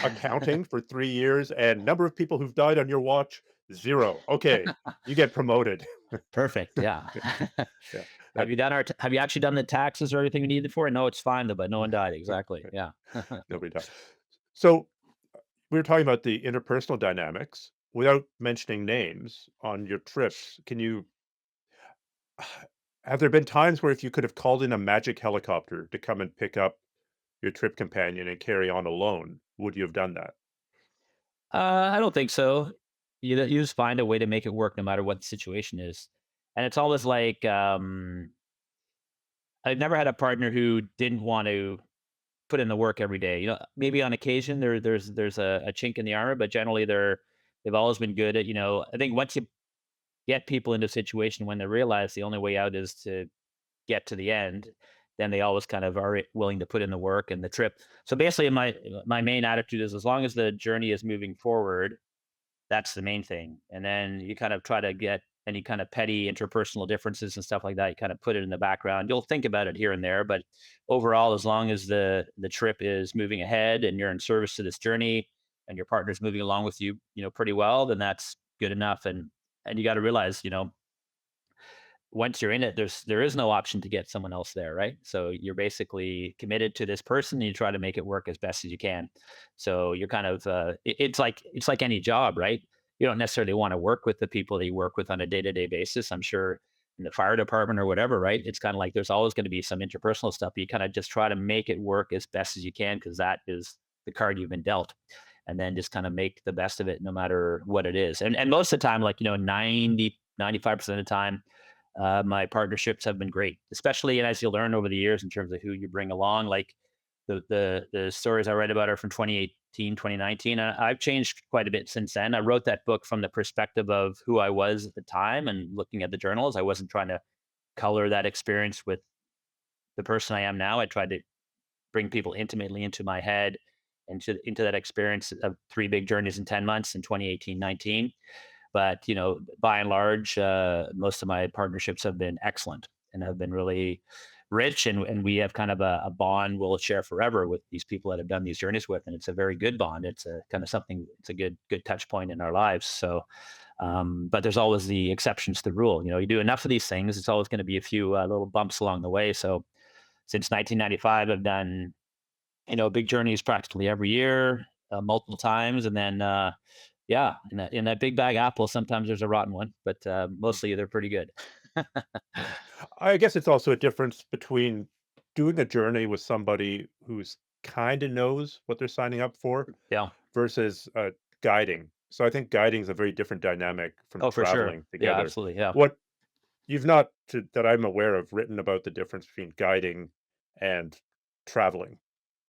accounting for 3 years and number of people who've died on your watch, 0. Okay, you get promoted." perfect. Yeah. Yeah, Have that have you actually done the taxes or everything you needed for it? No, it's fine though, but no one died. Exactly. Yeah. nobody died. So, we were talking about the interpersonal dynamics. Without mentioning names on your trips, can you have there been times where if you could have called in a magic helicopter to come and pick up your trip companion and carry on alone, would you have done that? I don't think so. You just find a way to make it work no matter what the situation is. And it's always like, I've never had a partner who didn't want to put in the work every day. Maybe on occasion there's a chink in the armor, but generally they've always been good at, I think once you get people into a situation when they realize the only way out is to get to the end, then they always kind of are willing to put in the work and the trip. So basically my main attitude is, as long as the journey is moving forward, that's the main thing. And then you kind of try to get any kind of petty interpersonal differences and stuff like that. You kind of put it in the background. You'll think about it here and there, but overall, as long as the trip is moving ahead and you're in service to this journey and your partner's moving along with you, pretty well, then that's good enough. And you got to realize, once you're in it, there is no option to get someone else there, right? So you're basically committed to this person, and you try to make it work as best as you can. So you're kind of it's like any job, right? You don't necessarily want to work with the people that you work with on a day-to-day basis. I'm sure in the fire department or whatever, right? It's kind of like there's always going to be some interpersonal stuff, but you kind of just try to make it work as best as you can, because that is the card you've been dealt. And then just kind of make the best of it no matter what it is. And most of the time, like, 95% of the time, my partnerships have been great, especially, and as you learn over the years in terms of who you bring along. Like the stories I read about are from 2018, 2019. I've changed quite a bit since then. I wrote that book from the perspective of who I was at the time and looking at the journals. I wasn't trying to color that experience with the person I am now. I tried to bring people intimately into my head and into that experience of three big journeys in 10 months in 2018, 19. But, by and large, most of my partnerships have been excellent and have been really rich. And we have kind of a bond we'll share forever with these people that have done these journeys with. And it's a very good bond. It's a kind of something, it's a good touch point in our lives. So, but there's always the exceptions to the rule. You do enough of these things, it's always going to be a few little bumps along the way. So since 1995, I've done, big journeys practically every year, multiple times. And then, yeah, in that big bag apple, sometimes there's a rotten one, but mostly they're pretty good. I guess it's also a difference between doing a journey with somebody who's kinda knows what they're signing up for Yeah. versus, guiding. So I think guiding is a very different dynamic from Oh, for sure. traveling Yeah, together. absolutely. Yeah. What you've not to that I'm aware of, written about the difference between guiding and traveling.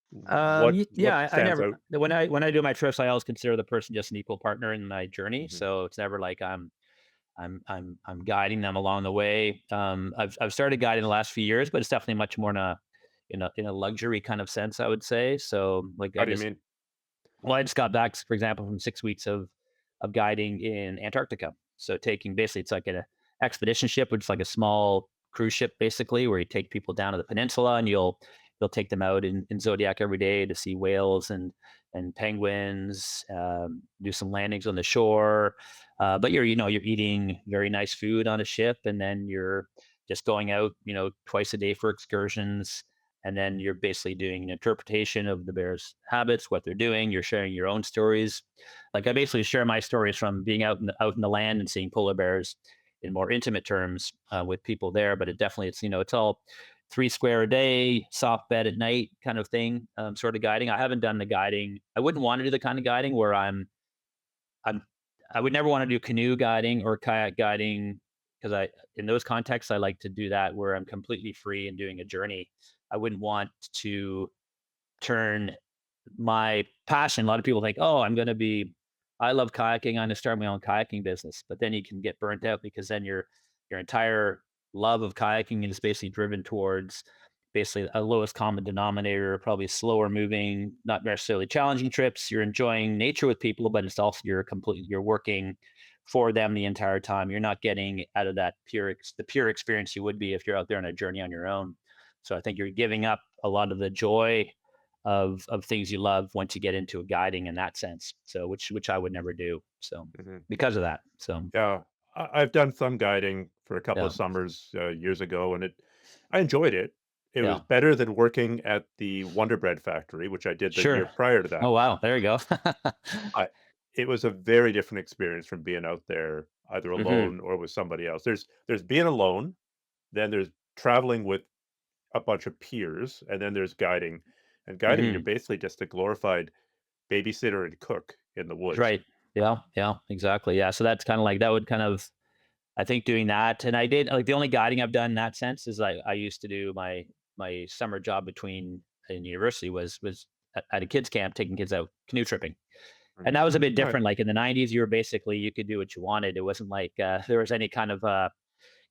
What Yeah. I stands never out? when I do my trips, I always consider the person just an equal partner in my journey. Mhm. So it's never like I'm guiding them along the way. I've started guiding the last few years, but it's definitely much more in a luxury kind of sense, I would say. So like How do you mean? I just got back, for example, from 6 weeks of guiding in Antarctica. So taking, basically, it's like an expedition ship, which is like a small cruise ship, basically, where you take people down to the peninsula and you'll take them out in Zodiac every day to see whales and penguins, do some landings on the shore. But you're eating very nice food on a ship, and then you're just going out, twice a day for excursions. And then you're basically doing an interpretation of the bears' habits, what they're doing. You're sharing your own stories. Like I basically share my stories from being out in the land and seeing polar bears in more intimate terms with people there. But it definitely it's all three square a day, soft bed at night kind of thing, sort of guiding. I haven't done the guiding. I wouldn't want to do the kind of guiding where I'm I would never want to do canoe guiding or kayak guiding because in those contexts I like to do that where I'm completely free and doing a journey. I wouldn't want to turn my passion. A lot of people think, "Oh, I love kayaking. I'm gonna start my own kayaking business." But then you can get burnt out because then your entire love of kayaking is basically driven towards basically a lowest common denominator, probably slower moving, not necessarily challenging trips. You're enjoying nature with people, but it's also you're working for them the entire time. You're not getting out of that the pure experience you would be if you're out there on a journey on your own. So I think you're giving up a lot of the joy of things you love once you get into a guiding in that sense. So which I would never do. So Mhm. because of that. So Yeah, I've done some guiding for a couple yeah, of summers, years ago, and I enjoyed it. It was yeah, better than working at the Wonder Bread factory, which I did the year sure. prior to that. Oh wow, there you go. I It was a very different experience from being out there either hmm alone or with somebody else. There's being alone, then there's traveling with a bunch of peers, and then there's guiding. And guiding, you're hmm basically just a glorified babysitter and cook in the woods. Right. Yeah, yeah, exactly. Yeah. So that's kind of like that would kind of I think doing that, and I did like the only guiding I've done in that sense is I used to do my summer job between in university was at a kids camp taking kids out canoe tripping. And Mhm. that was a bit Right. different. Like in the 90s, you could do what you wanted. It wasn't like there was any kind of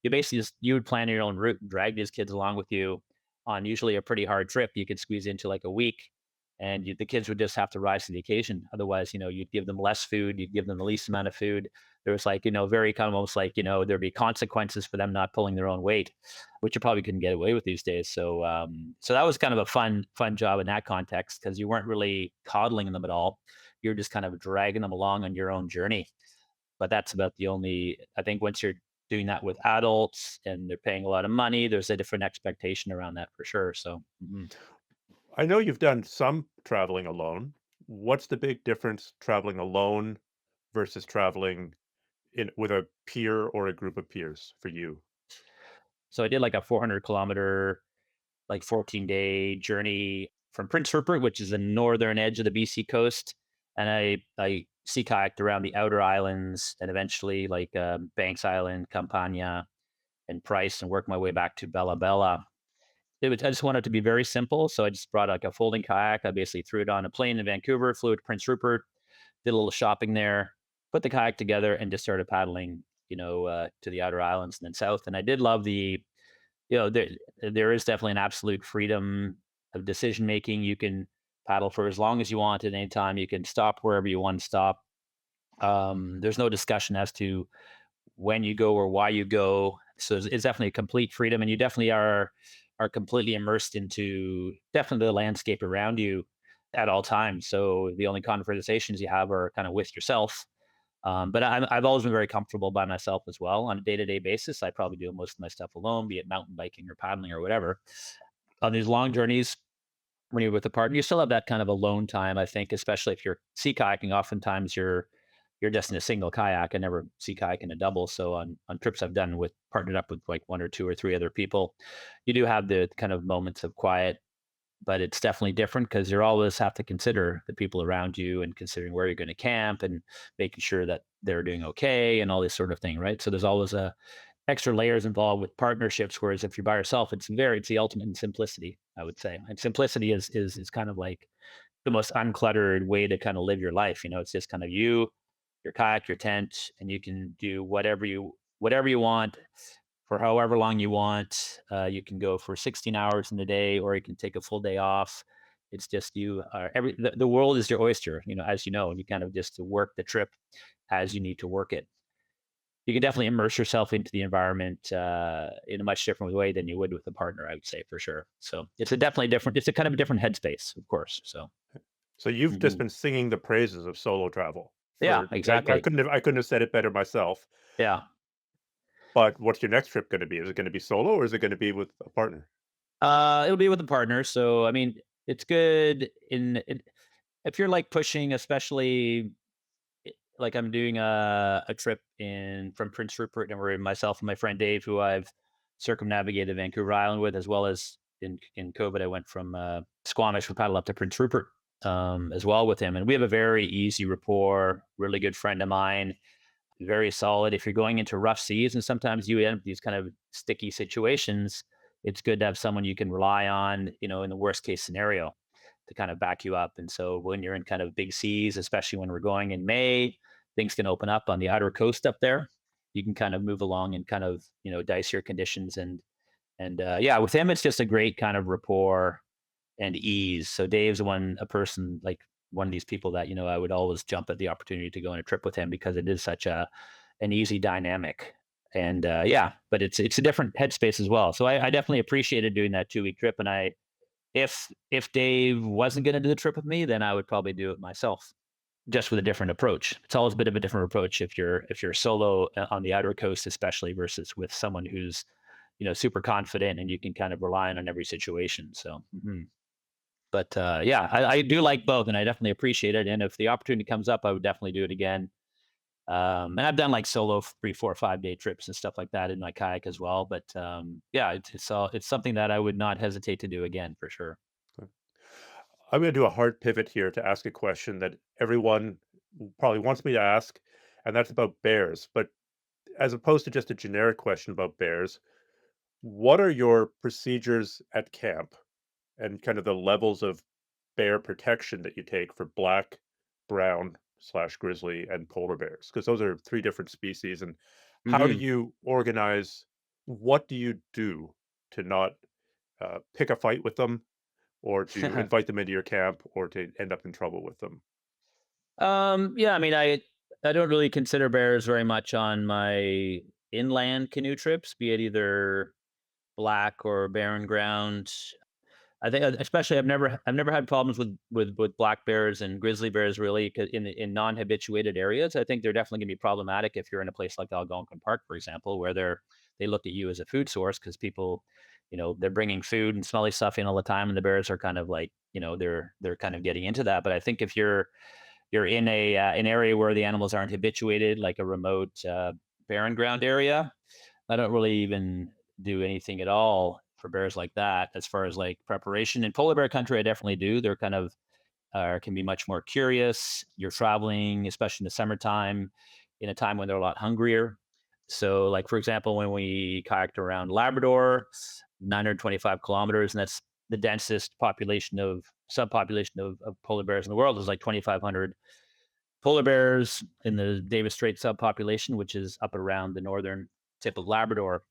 you basically just you would plan your own route and drag these kids along with you on usually a pretty hard trip. You could squeeze into like a week, and the kids would just have to rise to the occasion. Otherwise, you'd give them less food, you'd give them the least amount of food. There was like very kind of almost like there'd be consequences for them not pulling their own weight, which you probably couldn't get away with these days. So that was kind of a fun job in that context because you weren't really coddling them at all. You're just kind of dragging them along on your own journey. But that's about the only I think once you're doing that with adults and they're paying a lot of money, there's a different expectation around that for sure. So, I know you've done some traveling alone. What's the big difference traveling alone versus traveling in with a peer or a group of peers for you? so I did like a 400-kilometer, like 14-day journey from Prince Rupert, which is the northern edge of the BC coast, and I sea kayaked around the outer islands and eventually like Banks Island, Campania, and Price, and worked my way back to Bella Bella. I just wanted it to be very simple, so I just brought like a folding kayak. I basically threw it on a plane in Vancouver, flew to Prince Rupert, did a little shopping there, put the kayak together, and just started paddling, to the outer islands and then south. And I did love you know, there there is definitely an absolute freedom of decision making. You can paddle for as long as you want at any time. You can stop wherever you want to stop. There's no discussion as to when you go or why you go. So it's definitely a complete freedom, and you definitely are completely immersed into definitely the landscape around you at all times. So the only conversations you have are kind of with yourself. But I've always been very comfortable by myself as well on a day to day basis. I probably do most of my stuff alone, be it mountain biking or paddling or whatever. On these long journeys, when you're with a partner, you still have that kind of alone time. I think, especially if you're sea kayaking, oftentimes you're just in a single kayak. I never sea kayak in a double. So on trips I've done with partnered up with like one or two or three other people, you do have the kind of moments of quiet, but it's definitely different because you always have to consider the people around you and considering where you're going to camp and making sure that they're doing okay and all this sort of thing, right? So there's always a extra layers involved with partnerships. Whereas if you're by yourself, it's the ultimate in simplicity, I would say. And simplicity is kind of like the most uncluttered way to kind of live your life. It's just kind of you, your kayak, your tent, and you can do whatever you want for however long you want. You can go for 16 hours in a day, or you can take a full day off. It's just you. The world is your oyster, as you know, and you kind of just work the trip as you need to work it. You can definitely immerse yourself into the environment in a much different way than you would with a partner, I would say for sure. So it's a kind of a different headspace, of course. So So you've just mhm. been singing the praises of solo travel Yeah, for I exactly. couldn't have said it better myself. Yeah. But what's your next trip gonna be? Is it gonna be solo or is it gonna be with a partner? It'll be with a partner. So I mean, it's good if you're like pushing, especially like I'm doing a trip in from Prince Rupert, and we're myself and my friend Dave, who I've circumnavigated Vancouver Island with, as well as in COVID, I went from Squamish, we paddle up to Prince Rupert as well with him, and we have a very easy rapport. Really good friend of mine, very solid. If you're going into rough seas, and sometimes you end up these kind of sticky situations, it's good to have someone you can rely on. In the worst case scenario, to kind of back you up. And so when you're in kind of big seas, especially when we're going in May, things can open up on the outer coast up there. You can kind of move along and kind of dice your conditions, and yeah, with him it's just a great kind of rapport and ease. So Dave's a person like one of these people that I would always jump at the opportunity to go on a trip with him because it is such an easy dynamic. And yeah, but it's a different headspace as well. So I definitely appreciated doing that 2 week trip, and if Dave wasn't going to do the trip with me, then I would probably do it myself, just with a different approach. It's always a bit of a different approach if you're solo on the outer coast, especially versus with someone who's super confident and you can kind of rely on every situation. So, but yeah, I do like both, and I definitely appreciate it. And if the opportunity comes up, I would definitely do it again. And I've done like solo 3, 4, 5 day trips and stuff like that in my kayak as well. But yeah, it's something that I would not hesitate to do again for sure. I'm gonna do a hard pivot here to ask a question that everyone probably wants me to ask, and that's about bears. But as opposed to just a generic question about bears, what are your procedures at camp and kind of the levels of bear protection that you take for black, brown slash grizzly and polar bears? Because those are three different species. And how do Hmm. you organize? What do you do to not pick a fight with them or to invite them into your camp or to end up in trouble with them? Yeah, I mean, I don't really consider bears very much on my inland canoe trips, be it either black or barren ground. I think, especially, I've never had problems with black bears and grizzly bears really, 'cause in non-habituated areas. I think they're definitely going to be problematic if you're in a place like Algonquin Park, for example, where they look at you as a food source because people, they're bringing food and smelly stuff in all the time, and the bears are kind of like, they're kind of getting into that. But I think if you're in an area where the animals aren't habituated, like a remote barren ground area, I don't really even do anything at all for bears like that as far as like preparation. In polar bear country, I definitely do. They're kind of can be much more curious. You're traveling, especially in the summertime, in a time when they're a lot hungrier. So, like for example, when we kayaked around Labrador, 925 kilometers, and that's the densest population of subpopulation of polar bears in the world is like 2,500 polar bears in the Davis Strait subpopulation, which is up around the northern tip of Labrador.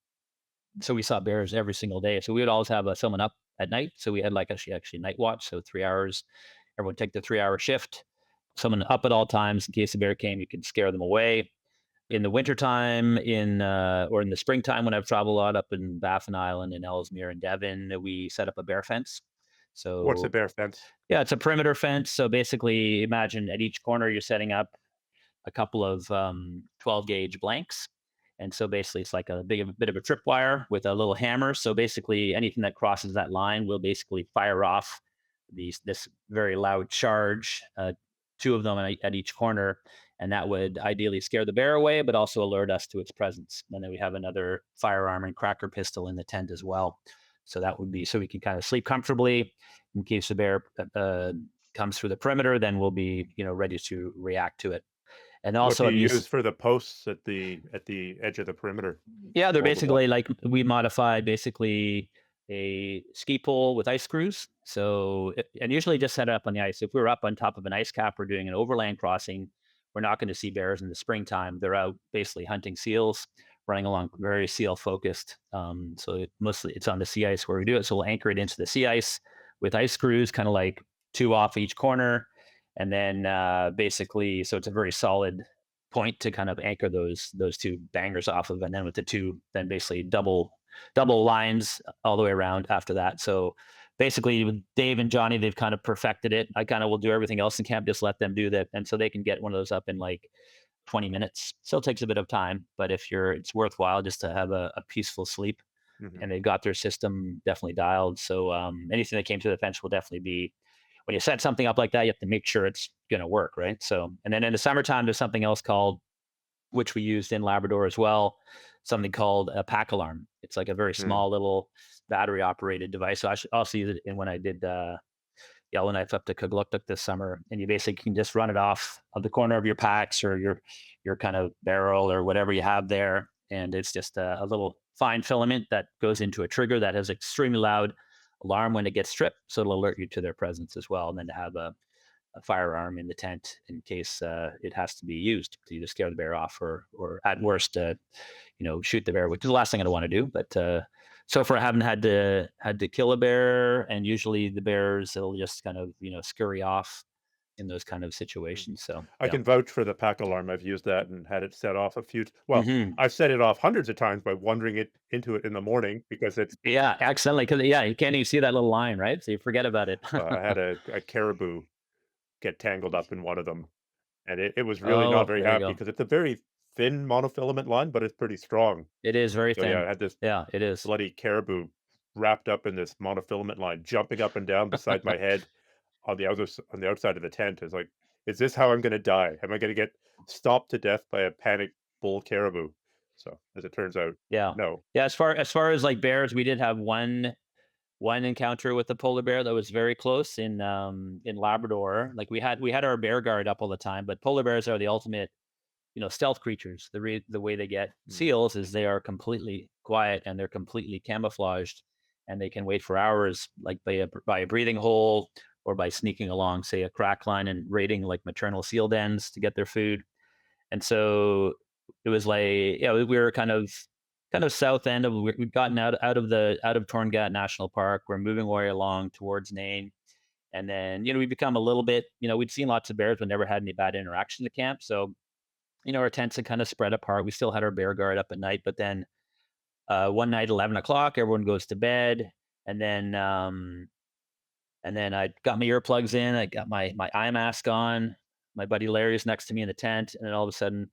So we saw bears every single day. So we would always have someone up at night. So we had like actually night watch, so 3 hours. Everyone would take the 3 hour shift. Someone up at all times in case a bear came, you could scare them away. In the wintertime, or in the springtime when I've traveled a lot up in Baffin Island and Ellesmere and Devon, we set up a bear fence. What's a So bear fence? yeah, it's a perimeter fence. So basically, imagine at each corner you're setting up a couple of 12 gauge blanks. And so basically, it's like a bit of a tripwire with a little hammer. So basically, anything that crosses that line will basically fire off this very loud charge, two of them at each corner, and that would ideally scare the bear away, but also alert us to its presence. And then we have another firearm and cracker pistol in the tent as well. So that would be so we can kind of sleep comfortably in case the bear comes through the perimeter. Then we'll be ready to react to it. And What also, do I've you used use for the posts at the edge of the perimeter? yeah, they're All the basically blocks. like we modified basically a ski pole with ice screws. So, and usually just set it up on the ice. If we're up on top of an ice cap, we're doing an overland crossing. We're not going to see bears in the springtime. They're out basically hunting seals, running along very seal focused. Mostly it's on the sea ice where we do it. So we'll anchor it into the sea ice with ice screws, kind of like two off each corner, and then basically, so it's a very solid point to kind of anchor those two bangers off of, and then with the two, then basically double lines all the way around after that. So basically, with Dave and Johnny, they've kind of perfected it. I kind of will do everything else in camp, just let them do that, and so they can get one of those up in like 20 minutes. Still takes a bit of time, but if you're it's worthwhile just to have a peaceful sleep, Mhm. and they've got their system definitely dialed. So anything that came through the fence will definitely be when you set something up like that, you have to make sure it's going to work, right? So, and then in the summertime, there's something else called, which we used in Labrador as well, something called a pack alarm. It's like a very Mm. small little battery operated device. So I should also use it in when I did Yellowknife up to Kugluktuk this summer, and you basically can just run it off of the corner of your packs or your kind of barrel or whatever you have there, and it's just a little fine filament that goes into a trigger that has extremely loud alarm when it gets stripped, so it'll alert you to their presence as well, and then to have a firearm in the tent in case it has to be used to either scare the bear off or at worst, shoot the bear, which is the last thing I want to do. But so far, I haven't had to kill a bear, and usually the bears will just kind of scurry off in those kind of Mm. situations. So I yeah. can vouch for the pack alarm. I've used that and had it set off a few well, Hmm. I've set it off hundreds of times by wandering it into it in the morning because it's Yeah, accidentally, because yeah, you can't even see that little line, right? So you forget about it. I had a caribou get tangled up in one of them, and it was really not Oh, very there you happy go. because it's a very thin monofilament line, but it's pretty strong. It is very So, yeah, thin. I had this Yeah, it is. bloody caribou wrapped up in this monofilament line, jumping up and down beside my head on the outside of the tent. It's like, "Is this how I'm gonna die? Am I gonna get stomped to death by a panicked bull caribou?" So, as it turns out, Yeah, no. yeah. As far as like bears, we did have one encounter with a polar bear that was very close in Labrador. Like we had our bear guard up all the time, but polar bears are the ultimate, stealth creatures. The way they get Mm. seals is they are completely quiet and they're completely camouflaged, and they can wait for hours, like by a breathing hole or by sneaking along, say, a crack line and raiding like maternal seal dens to get their food. And so it was like, yeah, we were kind of south end of we'd gotten out of Torngat National Park. We're moving our way along towards Nain. And then, we become a little bit, we'd seen lots of bears, but never had any bad interaction at camp. So, our tents had kind of spread apart. We still had our bear guard up at night, but then one night, 11 o'clock, everyone goes to bed. And then I got my earplugs in, I got my eye mask on. My buddy Larry's next to me in the tent, and then all of a sudden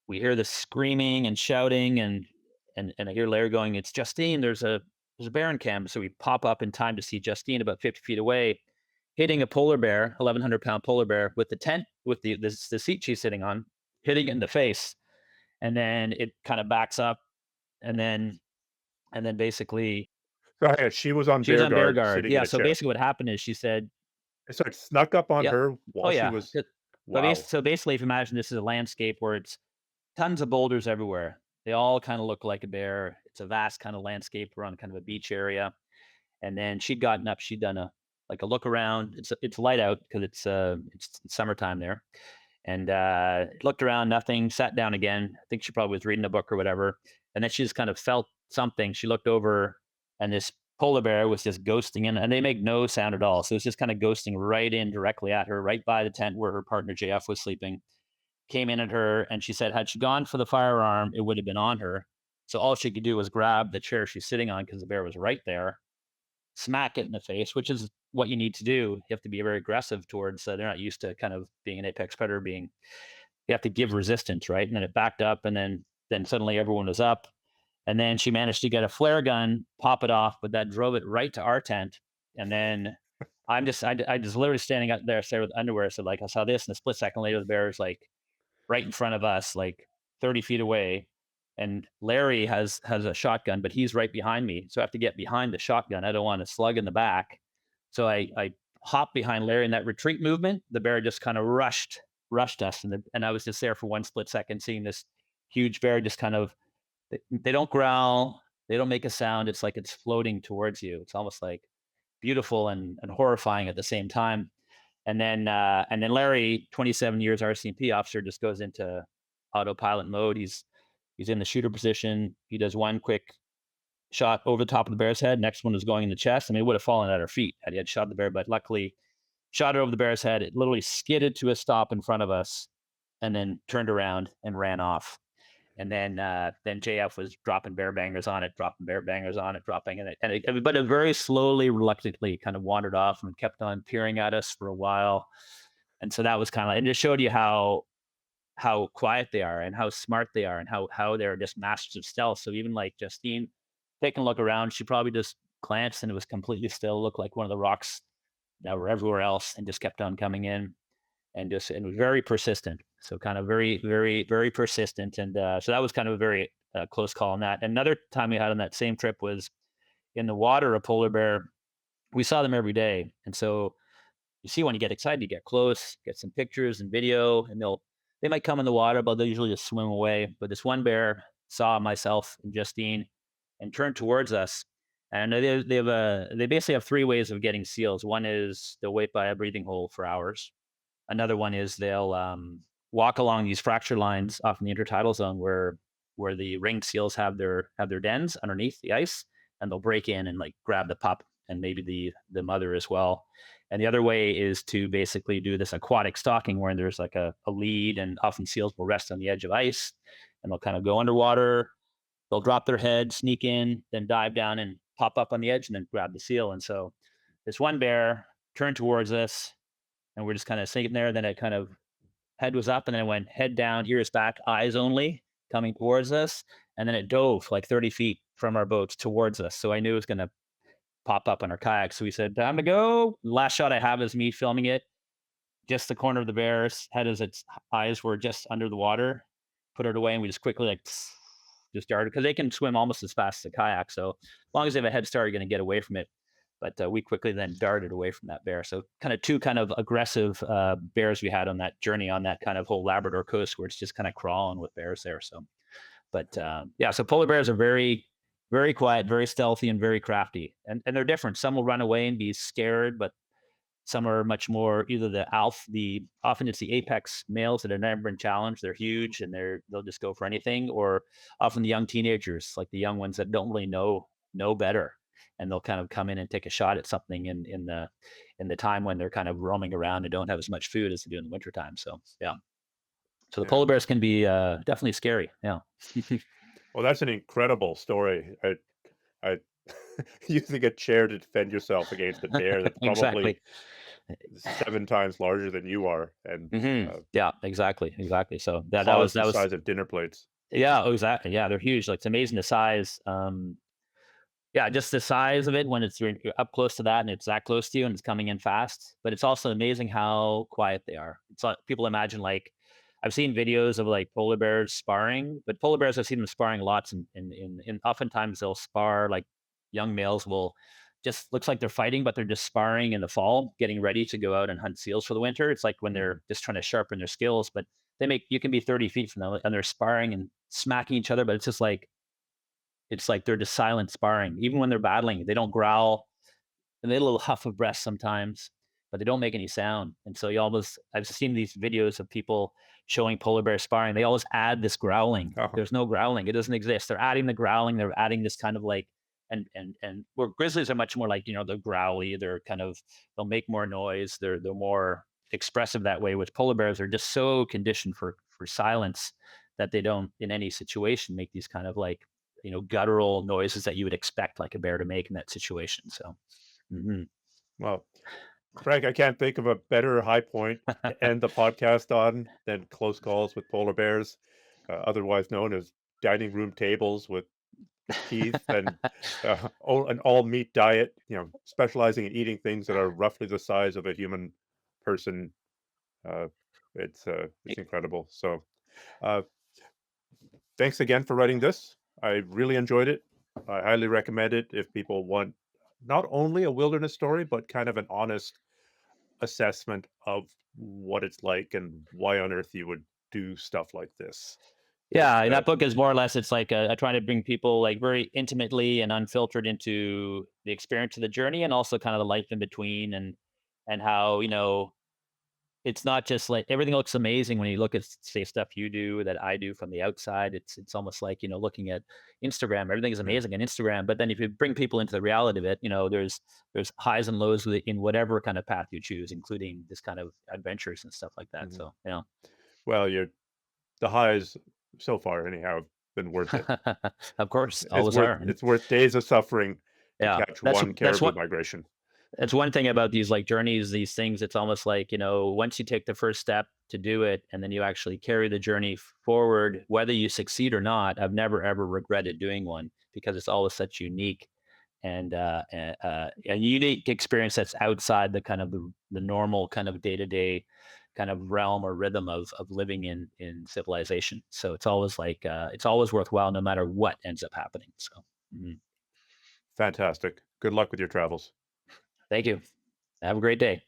we hear the screaming and shouting, and I hear Larry going, "It's Justine. There's a bear in camp." So we pop up in time to see Justine about 50 feet away, hitting a polar bear, 1,100-pound polar bear, with the tent with the seat she's sitting on, hitting it in the face, and then it kind of backs up, and then basically So, yeah, she was on she was bear on bear guard guard. sitting in Yeah. a So chair. basically, what happened is she said, So it snuck up on "Yep, her oh while she yeah." was But wow. basically, if you imagine this is a landscape where it's tons of boulders everywhere. They all kind of look like a bear. It's a vast kind of landscape. We're on kind of a beach area. And then she'd gotten up. She'd done a look around. It's light out because it's summertime there. And looked around, nothing. Sat down again. I think she probably was reading a book or whatever. And then she just kind of felt something. She looked over, and this polar bear was just ghosting in, and they make no sound at all. So it's just kind of ghosting right in directly at her, right by the tent where her partner JF was sleeping. Came in at her, and she said had she gone for the firearm, it would have been on her. So all she could do was grab the chair she's sitting on because the bear was right there, smack it in the face, which is what you need to do. You have to be very aggressive towards. They're not used to kind of being an apex predator. You have to give resistance, right? And then it backed up, and then suddenly everyone was up, and then she managed to get a flare gun, pop it off, but that drove it right to our tent, and then. I just literally standing out there, with underwear. So like I saw this, and a split second later, the bear is like right in front of us, like 30 feet away. And Larry has a shotgun, but he's right behind me. So I have to get behind the shotgun. I don't want a slug in the back. So I hopped behind Larry in that retreat movement. The bear just kind of rushed us. And I was just there for one split second, seeing this huge bear just kind of they don't growl, they don't make a sound. It's like it's floating towards you. It's almost like beautiful and horrifying at the same time. And then Larry, 27 years RCMP officer, just goes into autopilot mode. He's in the shooter position. He does one quick shot over the top of the bear's head. Next one was going in the chest. I mean, it would have fallen at our feet had he had shot the bear, but luckily shot it over the bear's head. It literally skidded to a stop in front of us, and then turned around and ran off. And then JF was dropping bear bangers on it, dropping it, but it very slowly, reluctantly, kind of wandered off and kept on peering at us for a while. And so that was kind of, it just showed you how quiet they are and how smart they are and how they're just masters of stealth. So even like Justine taking a look around, she probably just glanced and it was completely still, looked like one of the rocks that were everywhere else and just kept on coming in and just and was very persistent. So kind of very persistent. And so that was kind of a very close call on that. Another time we had on that same trip was in the water, a polar bear. We saw them every day. And so you see when you get excited, you get close, get some pictures and video, and they might come in the water, but they'll usually just swim away. But this one bear saw myself and Justine and turned towards us. And they basically have three ways of getting seals. One is they'll wait by a breathing hole for hours. Another one is they'll walk along these fracture lines off in the intertidal zone where the ringed seals have their dens underneath the ice, and they'll break in and like grab the pup and maybe the mother as well. And the other way is to basically do this aquatic stalking where there's like a lead, and often seals will rest on the edge of ice, and they'll kind of go underwater. They'll drop their head, sneak in, then dive down and pop up on the edge and then grab the seal. And so this one bear turned towards us, and we're just kind of sitting there. Then it kind of head was up, and then it went head down, ears back, eyes only, coming towards us. And then it dove like 30 feet from our boats towards us. So I knew it was going to pop up on our kayak. So we said, "Time to go." Last shot I have is me filming it. Just the corner of the bear's head as its eyes were just under the water. Put it away, and we just quickly like just darted because they can swim almost as fast as a kayak. So as long as they have a head start, you're going to get away from it. But we quickly then darted away from that bear. So kind of two kind of aggressive bears we had on that journey on that kind of whole Labrador coast where it's just kind of crawling with bears there. So, but yeah, so polar bears are very quiet, very stealthy, and very crafty, and they're different. Some will run away and be scared, but some are much more either the often it's the apex males that have never been challenged. They're huge and they'll just go for anything, or often the young teenagers, like the young ones that don't really know better, and they'll kind of come in and take a shot at something in the time when they're kind of roaming around and don't have as much food as they do in the wintertime. So yeah, so the Yeah. polar bears can be definitely scary. Yeah, Well, that's an incredible story. I using a chair to defend yourself against a bear that's probably exactly. 7 times larger than you are, and, Yeah, exactly. So paws the that was size of dinner plates. yeah, oh, exactly. Yeah, they're huge. Like it's amazing the size. Yeah, just the size of it when you're up close to that and it's that close to you and it's coming in fast. But it's also amazing how quiet they are. It's like people imagine like I've seen videos of like polar bears sparring, but polar bears I've seen them sparring lots and oftentimes they'll spar like young males will just looks like they're fighting, but they're just sparring in the fall, getting ready to go out and hunt seals for the winter. It's like when Mhm. they're just trying to sharpen their skills, but you can be 30 feet from them and they're sparring and smacking each other, but it's like they're just silent sparring. Even when they're battling, they don't growl, and they have a little huff of breath sometimes, but they don't make any sound. And so I've seen these videos of people showing polar bear sparring. They always add this growling. Oh, There's no growling. It doesn't exist. They're adding the growling. They're adding this kind of like, and where grizzlies are much more like, they're growly. They'll make more noise. They're more expressive that way. With polar bears, they're just so conditioned for silence that they don't in any situation make these kind of like, guttural noises that you would expect like a bear to make in that situation. So, mhm. well, Frank, I can't think of a better high point to end the podcast on than close calls with polar bears, otherwise known as dining room tables with teeth and, an all-meat diet, specializing in eating things that are roughly the size of a human person. Uh, it's incredible. So, uh, thanks again for writing this. I really enjoyed it. I highly recommend it if people want not only a wilderness story, but kind of an honest assessment of what it's like and why on earth you would do stuff like this. It, Yeah, and that book is more or less it's like I try to bring people like very intimately and unfiltered into the experience of the journey and also kind of the life in between and how, it's not just like everything looks amazing when you look at say stuff you do that I do from the outside. It's almost like, looking at Instagram. Everything is yeah, amazing on Instagram. But then if you bring people into the reality of it, there's highs and lows in whatever kind of path you choose, including this kind of adventures and stuff like that. mhm. So Well, the highs so far anyhow have been worth it. of course, It's always worth are. And it's worth days of suffering to yeah, catch one that's caribou what migration. It's one thing about these like journeys, these things, it's almost like, once you take the first step to do it and then you actually carry the journey forward, whether you succeed or not, I've never ever regretted doing one because it's always such unique a unique experience that's outside the kind of the normal kind of day-to-day kind of realm or rhythm of living in civilization. So it's always like it's always worthwhile no matter what ends up happening. So mhm. Fantastic. Good luck with your travels. Thank you. Have a great day.